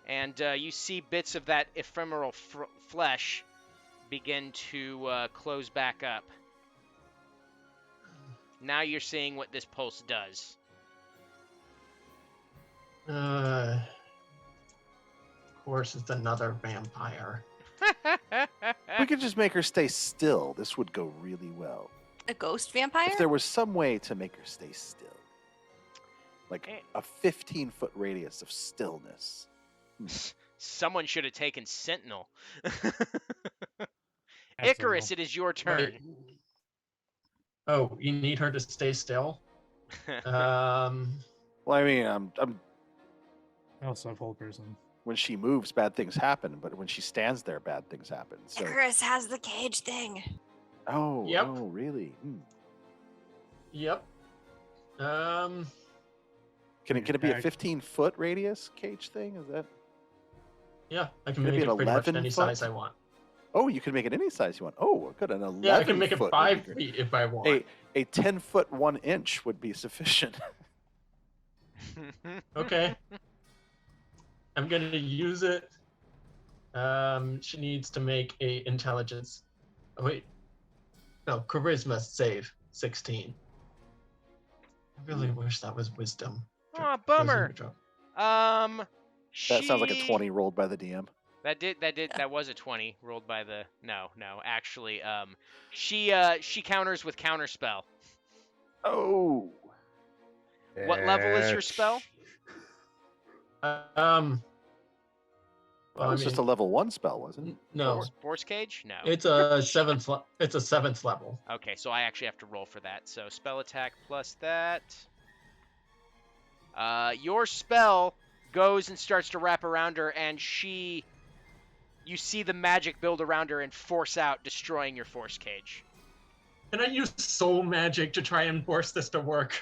Speaker 2: And you see bits of that ephemeral flesh begin to close back up. Now you're seeing what this pulse does.
Speaker 4: Of course, it's another vampire.
Speaker 3: We could just make her stay still. This would go really well.
Speaker 5: A ghost vampire?
Speaker 3: If there was some way to make her stay still. Like
Speaker 2: Eh.
Speaker 3: a 15-foot radius of stillness.
Speaker 2: Someone should have taken Sentinel.
Speaker 6: That's
Speaker 2: Icarus,
Speaker 6: all.
Speaker 2: it is your turn.
Speaker 4: Wait. Oh, you need her to stay still? Um,
Speaker 3: Well, I mean,
Speaker 6: I also have whole person.
Speaker 3: when she moves, bad things happen. But when she stands there, bad things happen. So,
Speaker 5: Icarus has the cage thing.
Speaker 3: oh,
Speaker 4: Yep.
Speaker 3: oh, really?
Speaker 4: yep.
Speaker 3: Can it be a
Speaker 6: Okay.
Speaker 3: 15-foot radius cage thing? Is that?
Speaker 4: Yeah, I can
Speaker 3: Could it
Speaker 4: make
Speaker 3: be
Speaker 4: it
Speaker 3: an
Speaker 4: pretty much
Speaker 3: 11
Speaker 4: any
Speaker 3: foot?
Speaker 4: size I want.
Speaker 3: Oh, you can make it any size you want. Oh, good. An 11
Speaker 4: Yeah, I can make it
Speaker 3: foot would
Speaker 4: 5
Speaker 3: be great.
Speaker 4: feet if I want.
Speaker 3: A 10-foot 1 inch would be sufficient.
Speaker 4: Okay. I'm gonna use it. She needs to make a intelligence. Oh wait. No, charisma save 16. I really wish that was wisdom.
Speaker 2: Aw, bummer.
Speaker 3: That sounds like a
Speaker 2: She-
Speaker 3: 20 rolled by the DM.
Speaker 2: That was a 20 rolled by the no, actually she counters with counterspell.
Speaker 3: Oh.
Speaker 2: What level is your spell?
Speaker 4: Well,
Speaker 3: That was just a level 1 spell, wasn't it?
Speaker 4: no.
Speaker 2: Force cage? No.
Speaker 4: It's a 7th it's a 7th level.
Speaker 2: Okay, so I actually have to roll for that. So spell attack plus that. Your spell goes and starts to wrap around her, and you see the magic build around her and force out, destroying your force cage.
Speaker 4: Can I use soul magic to try and force this to work?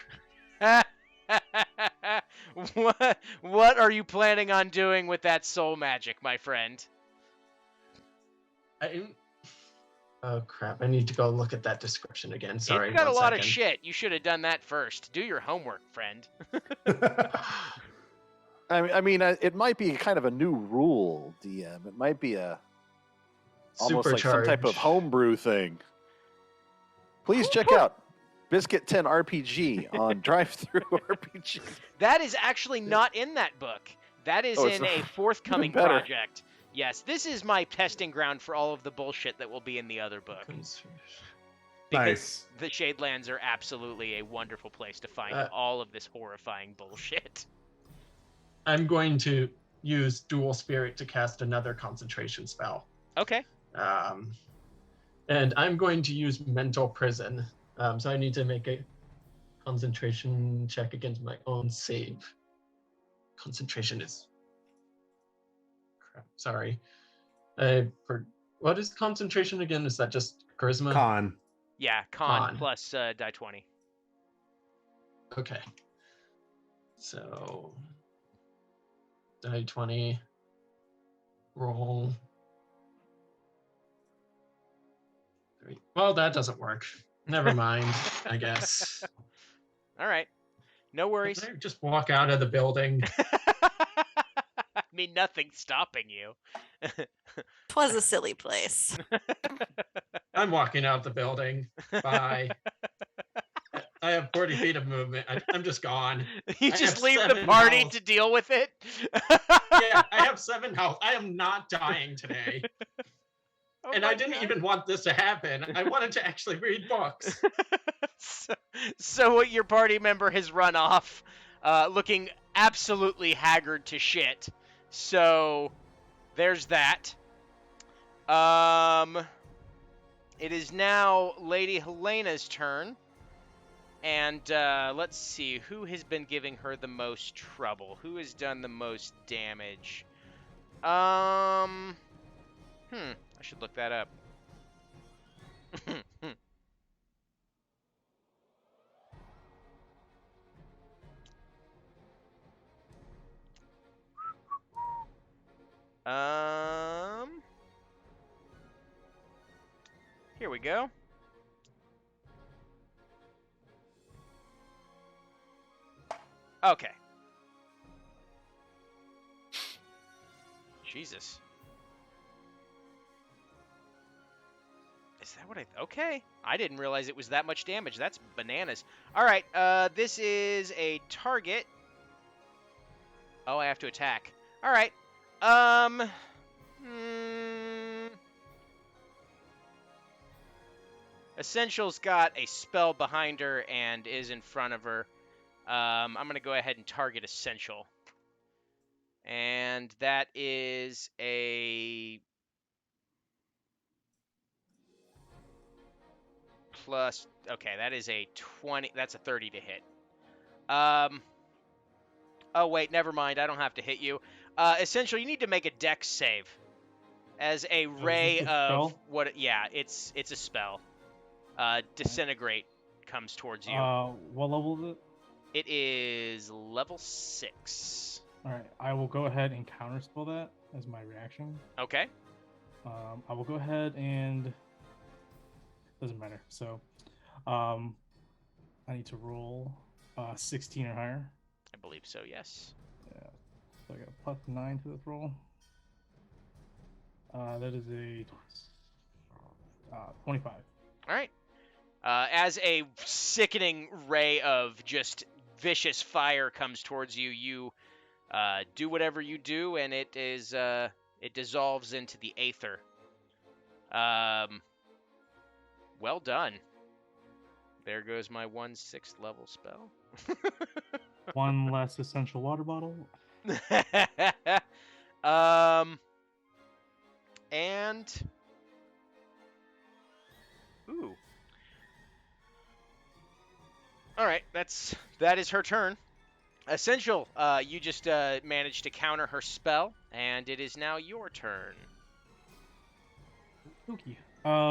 Speaker 2: What are you planning on doing with that soul magic, my friend?
Speaker 4: Oh crap, I need to go look at that description again. Sorry.
Speaker 2: It's got a
Speaker 4: one
Speaker 2: lot of
Speaker 4: second.
Speaker 2: shit. You should have done that first. Do your homework, friend.
Speaker 3: I mean, it might be kind of a new rule, DM. It might be almost like some type of
Speaker 4: Supercharge.
Speaker 3: homebrew thing. Please check out Biscuit 10 RPG on Drive-Thru RPG.
Speaker 2: That is actually not in that book. That is
Speaker 3: Oh, it's
Speaker 2: in
Speaker 3: not.
Speaker 2: a forthcoming
Speaker 3: Even better.
Speaker 2: project. Yes, this is my testing ground for all of the bullshit that will be in the other book. Because
Speaker 1: Nice.
Speaker 2: the Shadelands are absolutely a wonderful place to find all of this horrifying bullshit.
Speaker 4: I'm going to use Dual Spirit to cast another concentration spell.
Speaker 2: Okay.
Speaker 4: And I'm going to use Mental Prison. So I need to make a concentration check against my own save. Concentration is... Crap, sorry. What is concentration again? Is that just charisma?
Speaker 1: Con.
Speaker 2: Yeah, con
Speaker 4: Con.
Speaker 2: plus die 20.
Speaker 4: Okay. So... die 20. Roll. 3. Well, that doesn't work. Never mind, I guess.
Speaker 2: All right. No worries.
Speaker 4: Can I just walk out of the building?
Speaker 2: I mean, nothing's stopping you.
Speaker 5: Twas a silly place.
Speaker 4: I'm walking out the building. Bye. I have 40 feet of movement. I'm just gone.
Speaker 2: You
Speaker 4: I
Speaker 2: just
Speaker 4: have
Speaker 2: leave the
Speaker 4: 7
Speaker 2: party
Speaker 4: health.
Speaker 2: to deal with it.
Speaker 4: Yeah, I have 7 health. I am not dying today.
Speaker 2: Oh
Speaker 4: And
Speaker 2: my
Speaker 4: I didn't
Speaker 2: God.
Speaker 4: even want this to happen. I wanted to actually read books.
Speaker 2: So your party member has run off, looking absolutely haggard to shit. So there's that. It is now Lady Helena's turn. And let's see, who has been giving her the most trouble? Who has done the most damage? I should look that up. Here we go. Okay. Jesus. Is that what okay. I didn't realize it was that much damage. That's bananas. All right, this is a target. Oh, I have to attack. All right. Essential's got a spell behind her and is in front of her. I'm going to go ahead and target Essential. And that is a plus. Okay, that is a 20. That's a 30 to hit. Oh, wait, never mind. I don't have to hit you. Essential, you need to make a dex save. As a ray
Speaker 6: a
Speaker 2: of
Speaker 6: spell?
Speaker 2: what? Yeah, it's a spell. Disintegrate comes towards you.
Speaker 6: What level is it?
Speaker 2: It is level 6.
Speaker 6: All right, I will go ahead and counterspell that as my reaction.
Speaker 2: Okay.
Speaker 6: I will go ahead and doesn't matter. So, I need to roll 16 or higher.
Speaker 2: I believe so. Yes.
Speaker 6: Yeah. So I got a plus 9 to this roll. That is a 25.
Speaker 2: All right. As a sickening ray of just vicious fire comes towards you, you do whatever you do, and it is it dissolves into the aether. Well done. There goes my 1/6 level spell.
Speaker 6: One less essential water bottle.
Speaker 2: And ooh. All right, that is her turn. Essential, you just managed to counter her spell, and it is now your turn.
Speaker 6: Okay. Yeah,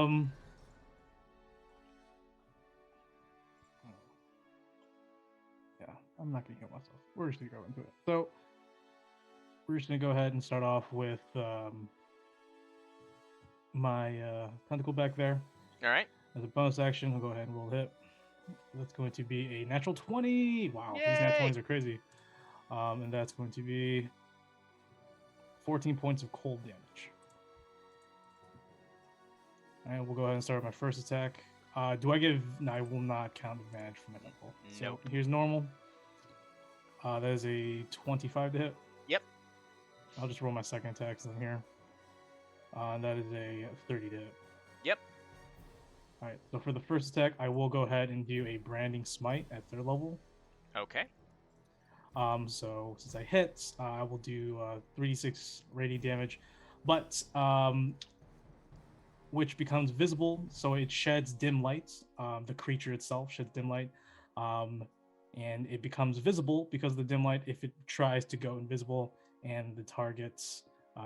Speaker 6: I'm not gonna heal myself. We're just gonna go into it. So we're just gonna go ahead and start off with my tentacle back there.
Speaker 2: All right.
Speaker 6: As a bonus action, I'll go ahead and roll a hit. That's going to be a natural 20. Wow, these nat
Speaker 2: Yay!
Speaker 6: 20s are crazy. And that's going to be 14 points of cold damage. And we'll go ahead and start my first attack. Do I give... No, I will not count advantage for my tentacle.
Speaker 2: Nope.
Speaker 6: So here's normal. That is a 25 to hit.
Speaker 2: Yep.
Speaker 6: I'll just roll my second attack since I'm here. That is a 30 to hit.
Speaker 2: Yep.
Speaker 6: All right, so for the first attack, I will go ahead and do a branding smite at their level.
Speaker 2: Okay.
Speaker 6: So since I hit, I will do 3d6 radiant damage, but which becomes visible, so it sheds dim light. The creature itself sheds dim light, and it becomes visible because of the dim light if it tries to go invisible, and the targets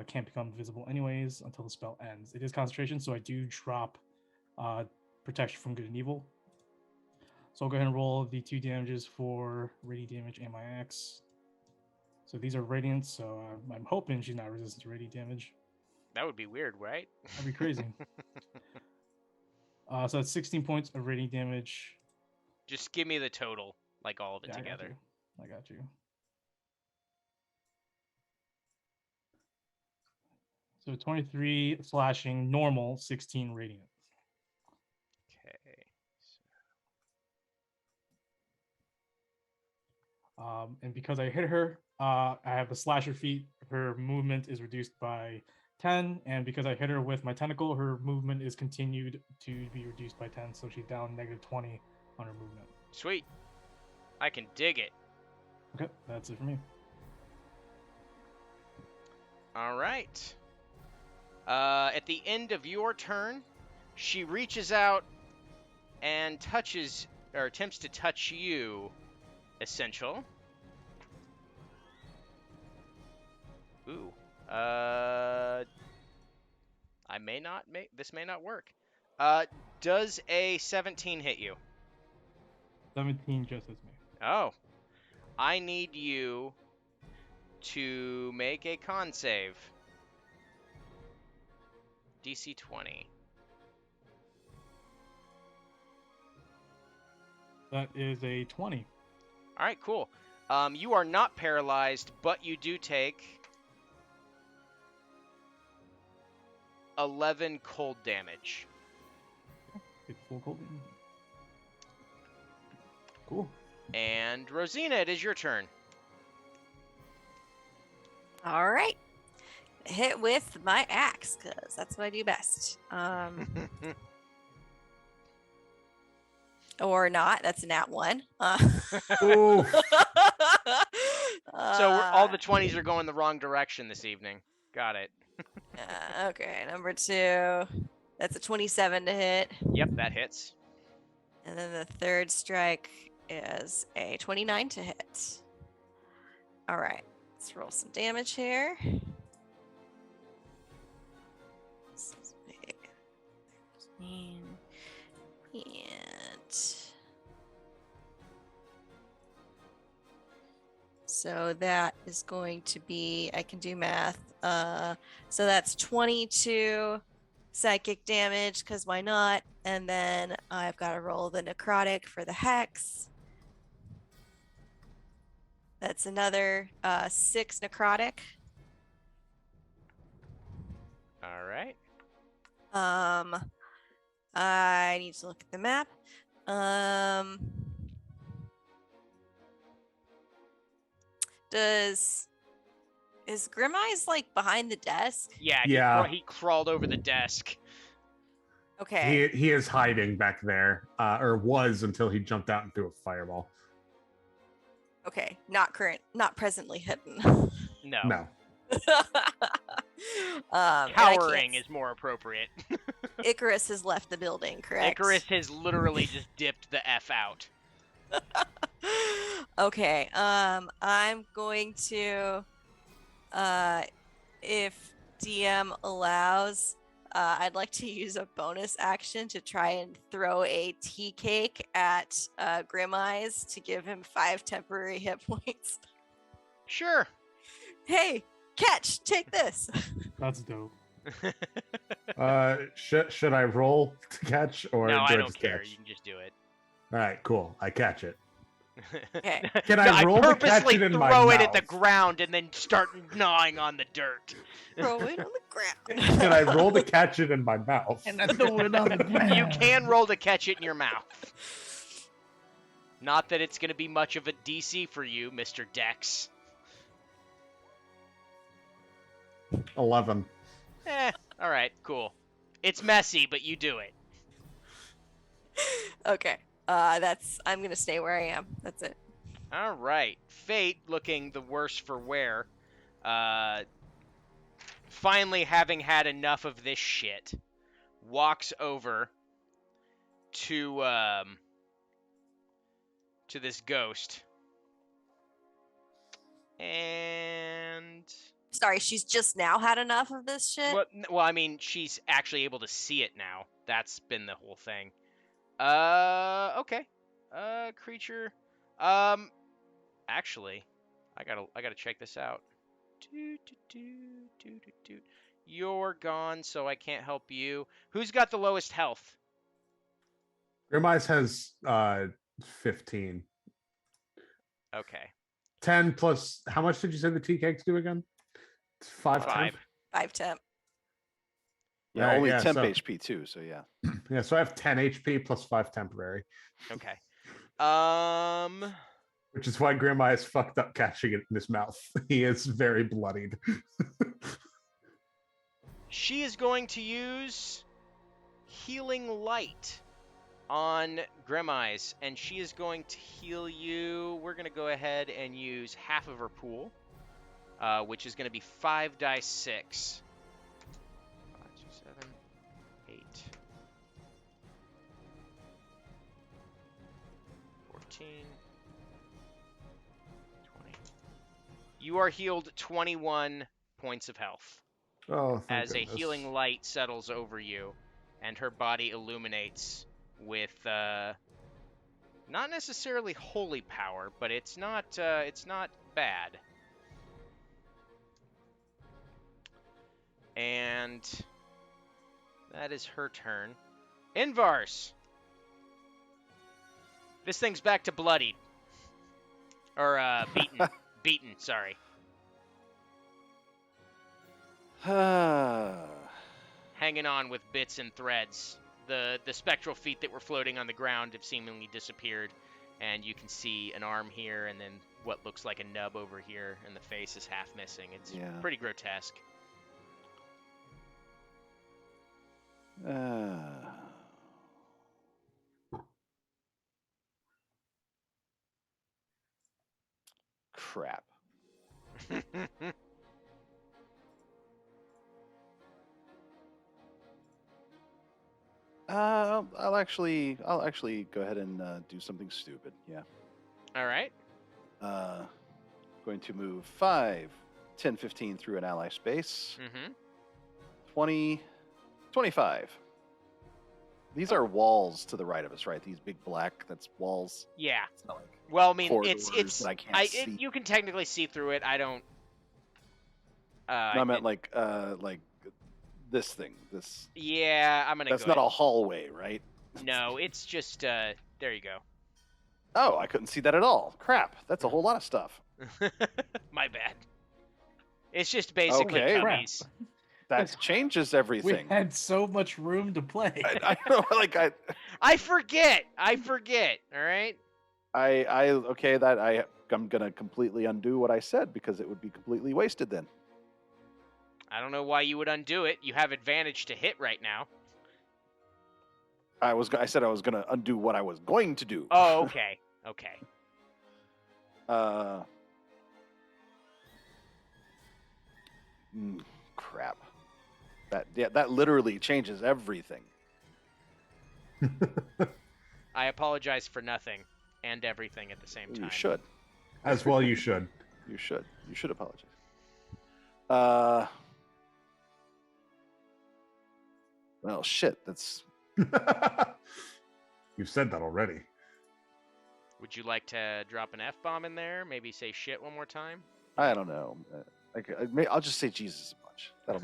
Speaker 6: can't become visible anyways until the spell ends. It is concentration, so I do drop protection from good and evil. So I'll go ahead and roll the 2 damages for radiant damage and my axe. So these are radiant, so I'm hoping she's not resistant to radiant damage.
Speaker 2: That would be weird, right?
Speaker 6: That'd be crazy. So that's 16 points of radiant damage.
Speaker 2: Just give me the total, like all of it
Speaker 6: Yeah,
Speaker 2: together.
Speaker 6: I got you. So 23 slashing, normal, 16 radiant.
Speaker 2: Okay.
Speaker 6: And because I hit her, I have the slasher feat. Her movement is reduced by 10, and because I hit her with my tentacle, her movement is continued to be reduced by 10, so she's down -20 on her movement.
Speaker 2: Sweet. I can dig it.
Speaker 6: Okay, that's it for me.
Speaker 2: All right. At the end of your turn, she reaches out and touches, or attempts to touch you, Essential. Ooh. I may not make this may not work. Does a 17 hit you?
Speaker 6: 17 just hits me.
Speaker 2: Oh. I need you to make a con save. DC 20.
Speaker 6: That is a 20.
Speaker 2: All right, cool. You are not paralyzed, but you do take 11 cold damage.
Speaker 6: It's full cold damage. Cool.
Speaker 2: And Rosina, it is your turn.
Speaker 5: All right. Hit with my axe, because that's what I do best. Or not. That's a nat 1.
Speaker 1: Ooh.
Speaker 2: So all the 20s are going the wrong direction this evening. Got it.
Speaker 5: Okay, number 2. That's a 27 to hit.
Speaker 2: Yep, that hits.
Speaker 5: And then the third strike is a 29 to hit. All right, let's roll some damage here. This is big. 13. And so that is going to be, I can do math. So that's 22 psychic damage, because why not? And then I've got to roll the necrotic for the hex. That's another 6 necrotic.
Speaker 2: All right.
Speaker 5: I need to look at the map. Is Grimeyes like behind the desk?
Speaker 2: Yeah,
Speaker 1: Yeah.
Speaker 2: He crawled over the desk.
Speaker 5: Okay.
Speaker 1: He is hiding back there, or was until he jumped out and threw a fireball.
Speaker 5: Okay. Not presently hidden.
Speaker 2: No.
Speaker 1: No.
Speaker 5: And I can't-
Speaker 2: Cowering is more appropriate.
Speaker 5: Icarus has left the building, correct?
Speaker 2: Icarus has literally just dipped the F out.
Speaker 5: Okay. I'm going to, if DM allows, I'd like to use a bonus action to try and throw a tea cake at Grimeyes to give him 5 temporary hit points.
Speaker 2: Sure.
Speaker 5: Hey, catch! Take this.
Speaker 6: That's dope.
Speaker 1: Should I roll to catch or
Speaker 2: No,
Speaker 1: do
Speaker 2: I don't
Speaker 1: just
Speaker 2: care.
Speaker 1: catch?
Speaker 2: You can just do it.
Speaker 1: All right, cool. I catch it.
Speaker 5: Okay.
Speaker 1: Can
Speaker 2: No,
Speaker 1: I roll to catch
Speaker 2: purposely
Speaker 1: it in my
Speaker 2: throw it at the
Speaker 1: mouth?
Speaker 2: ground and then start gnawing on the dirt.
Speaker 5: Throw it on the ground.
Speaker 1: Can I roll to catch it in my mouth?
Speaker 2: You can roll to catch it in your mouth. Not that it's going to be much of a DC for you, Mr. Dex.
Speaker 1: 11.
Speaker 2: All right, cool. It's messy, but you do it.
Speaker 5: Okay. I'm gonna stay where I am. That's it.
Speaker 2: All right. Fate, looking the worse for wear, finally having had enough of this shit, walks over to this ghost. And
Speaker 5: Sorry, she's just now had enough of this shit.
Speaker 2: well, I mean, she's actually able to see it now. That's been the whole thing. Okay. Creature. Actually, I gotta check this out. You're gone, so I can't help you. Who's got the lowest health?
Speaker 1: Grimeyes has 15.
Speaker 2: Okay.
Speaker 1: 10 plus, how much did you say the tea cakes do again? 5
Speaker 2: 5.
Speaker 5: 5 temp.
Speaker 3: Yeah,
Speaker 1: Alright,
Speaker 3: only
Speaker 1: yeah,
Speaker 3: temp
Speaker 1: so-
Speaker 3: HP too, so yeah.
Speaker 1: Yeah, so I have 10 HP plus 5 temporary.
Speaker 2: Okay.
Speaker 1: Which is why Grandma is fucked up catching it in his mouth. He is very bloodied.
Speaker 2: She is going to use Healing Light on Grimeyes, and she is going to heal you. We're going to go ahead and use half of her pool, which is going to be 5 dice 6. 5, 6, 7, 8, 14, 20. You are healed 21 points of health
Speaker 1: Oh, thank
Speaker 2: as a
Speaker 1: goodness.
Speaker 2: healing light settles over you, and her body illuminates with not necessarily holy power, but it's not bad. And that is her turn. Invar's. This thing's back to bloodied. Or beaten. Beaten, sorry. Hanging on with bits and threads. The spectral feet that were floating on the ground have seemingly disappeared, and you can see an arm here and then what looks like a nub over here, and the face is half missing. It's pretty grotesque.
Speaker 3: Crap. I'll actually go ahead and do something stupid. Yeah.
Speaker 2: All right.
Speaker 3: Going to move 5, 10, 15 through an ally space.
Speaker 2: Mm-hmm.
Speaker 3: 20, 25. These are walls to the right of us, right? These big black, that's walls.
Speaker 2: Yeah.
Speaker 3: It's not like
Speaker 2: Well, I mean,
Speaker 3: corridors
Speaker 2: it's
Speaker 3: that I can't see.
Speaker 2: you can technically see through it. I don't.
Speaker 3: No, I meant like this thing. This.
Speaker 2: Yeah, I'm gonna.
Speaker 3: That's
Speaker 2: go
Speaker 3: not
Speaker 2: ahead.
Speaker 3: a hallway, right?
Speaker 2: No, it's just. There you go.
Speaker 3: Oh, I couldn't see that at all. Crap, that's a whole lot of stuff.
Speaker 2: My bad. It's just basically
Speaker 3: Okay.
Speaker 2: cubbies.
Speaker 3: That changes
Speaker 6: We
Speaker 3: everything.
Speaker 6: had so much room to play.
Speaker 3: I know, like
Speaker 2: I forget. All right.
Speaker 3: okay, that I'm gonna completely undo what I said because it would be completely wasted then.
Speaker 2: I don't know why you would undo it. You have advantage to hit right now.
Speaker 3: I said I was gonna undo what I was going to do.
Speaker 2: Oh, okay. Okay.
Speaker 3: Crap. That literally changes everything.
Speaker 2: I apologize for nothing and everything at the same time.
Speaker 3: You should.
Speaker 1: As well, you should.
Speaker 3: You should. You should apologize. Well, shit. That's.
Speaker 1: You've said that already.
Speaker 2: Would you like to drop an F-bomb in there? Maybe say shit one more time?
Speaker 3: I don't know. I'll just say Jesus a bunch. That'll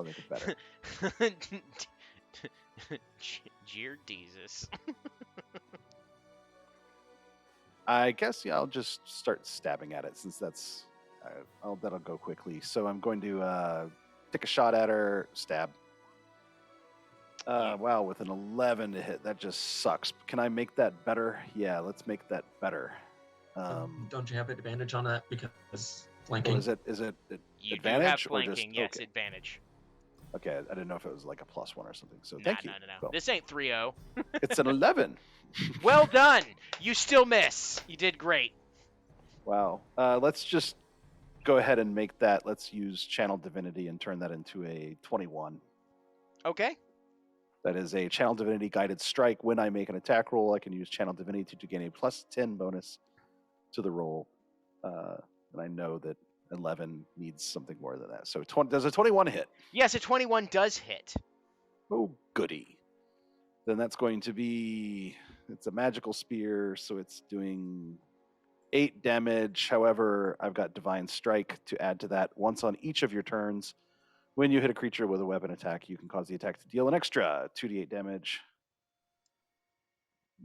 Speaker 3: make it better.
Speaker 2: Jeer Jesus.
Speaker 3: I guess I'll just start stabbing at it since that'll go quickly. So I'm going to take a shot at her, stab. Wow, with an 11 to hit, that just sucks. Can I make that better? Yeah, let's make that better.
Speaker 4: Don't you have advantage on that because
Speaker 3: Or
Speaker 4: flanking?
Speaker 3: is it
Speaker 2: You
Speaker 3: advantage
Speaker 2: do have
Speaker 3: or
Speaker 2: flanking,
Speaker 3: just
Speaker 2: yes,
Speaker 3: okay?
Speaker 2: advantage.
Speaker 3: Okay, I didn't know if it was like a +1 or something. So
Speaker 2: No,
Speaker 3: thank you.
Speaker 2: no.
Speaker 3: Cool.
Speaker 2: This ain't 3-0.
Speaker 3: It's an 11.
Speaker 2: Well done. You still miss. You did great.
Speaker 3: Wow. Let's just go ahead and make that. Let's use Channel Divinity and turn that into a 21.
Speaker 2: Okay.
Speaker 3: That is a Channel Divinity guided strike. When I make an attack roll, I can use Channel Divinity to gain a +10 bonus to the roll. And I know that 11 needs something more than that. So does a 21 hit?
Speaker 2: Yes, a 21 does hit.
Speaker 3: Oh, goody. Then that's going to be, it's a magical spear, so it's doing 8 damage. However, I've got Divine Strike to add to that. Once on each of your turns, when you hit a creature with a weapon attack, you can cause the attack to deal an extra 2d8 damage.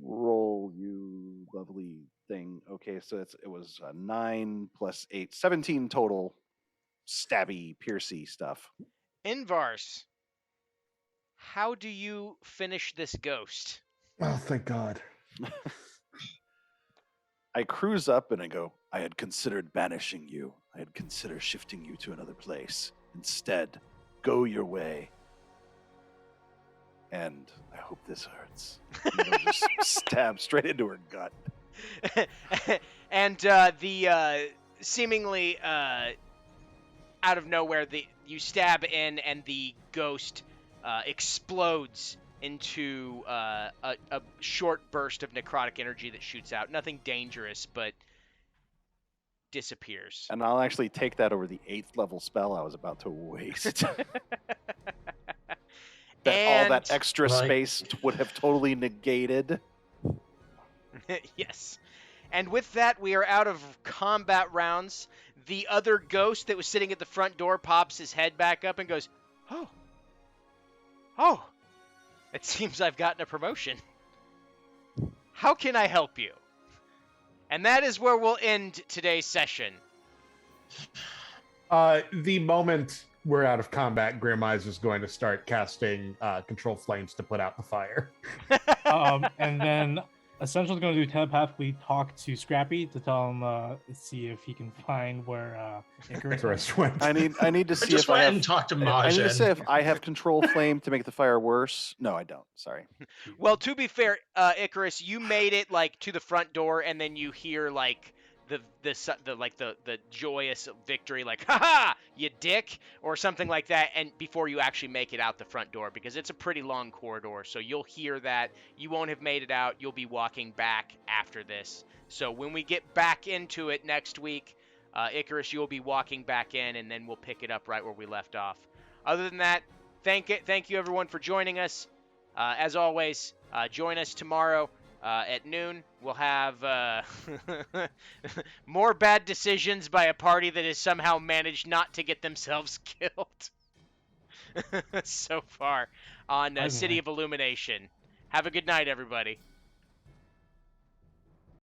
Speaker 3: Roll, you lovely thing. Okay, so it was 9 + 8, 17 total stabby, piercy stuff.
Speaker 2: Invar's, how do you finish this ghost?
Speaker 1: Oh, thank God.
Speaker 3: I cruise up and I go, I had considered banishing you. I had considered shifting you to another place. Instead, go your way. And I hope this hurts. And I'll just stab straight into her gut.
Speaker 2: And the seemingly out of nowhere, you stab in, and the ghost explodes into a short burst of necrotic energy that shoots out. Nothing dangerous, but disappears.
Speaker 3: And I'll actually take that over the 8th level spell I was about to waste. All that
Speaker 2: And-
Speaker 3: extra
Speaker 4: Like-
Speaker 3: space would have totally negated.
Speaker 2: Yes. And with that, we are out of combat rounds. The other ghost that was sitting at the front door pops his head back up and goes, Oh, it seems I've gotten a promotion. How can I help you? And that is where we'll end today's session.
Speaker 1: The moment we're out of combat, Grim Eyes is going to start casting control flames to put out the fire.
Speaker 6: And then Essential's going to do telepathically talk to Scrappy to tell him, see if he can find where Icarus
Speaker 1: Icarus went.
Speaker 3: I need to
Speaker 4: I
Speaker 3: see
Speaker 4: just
Speaker 3: if I
Speaker 4: went
Speaker 3: have.
Speaker 4: and talked to
Speaker 3: I need to
Speaker 4: Majin.
Speaker 3: see if I have control flame to make the fire worse. No, I don't. Sorry.
Speaker 2: Well, to be fair, Icarus, you made it like to the front door, and then you hear like the joyous victory, like "Ha ha, you dick," or something like that, and before you actually make it out the front door, because it's a pretty long corridor, so you'll hear that. You won't have made it out. You'll be walking back after this. So when we get back into it next week, Icarus, you'll be walking back in, and then we'll pick it up right where we left off. Other than that, thank you everyone for joining us. As always, join us tomorrow at noon. We'll have more bad decisions by a party that has somehow managed not to get themselves killed so far on City of Illumination. Have a good night, everybody.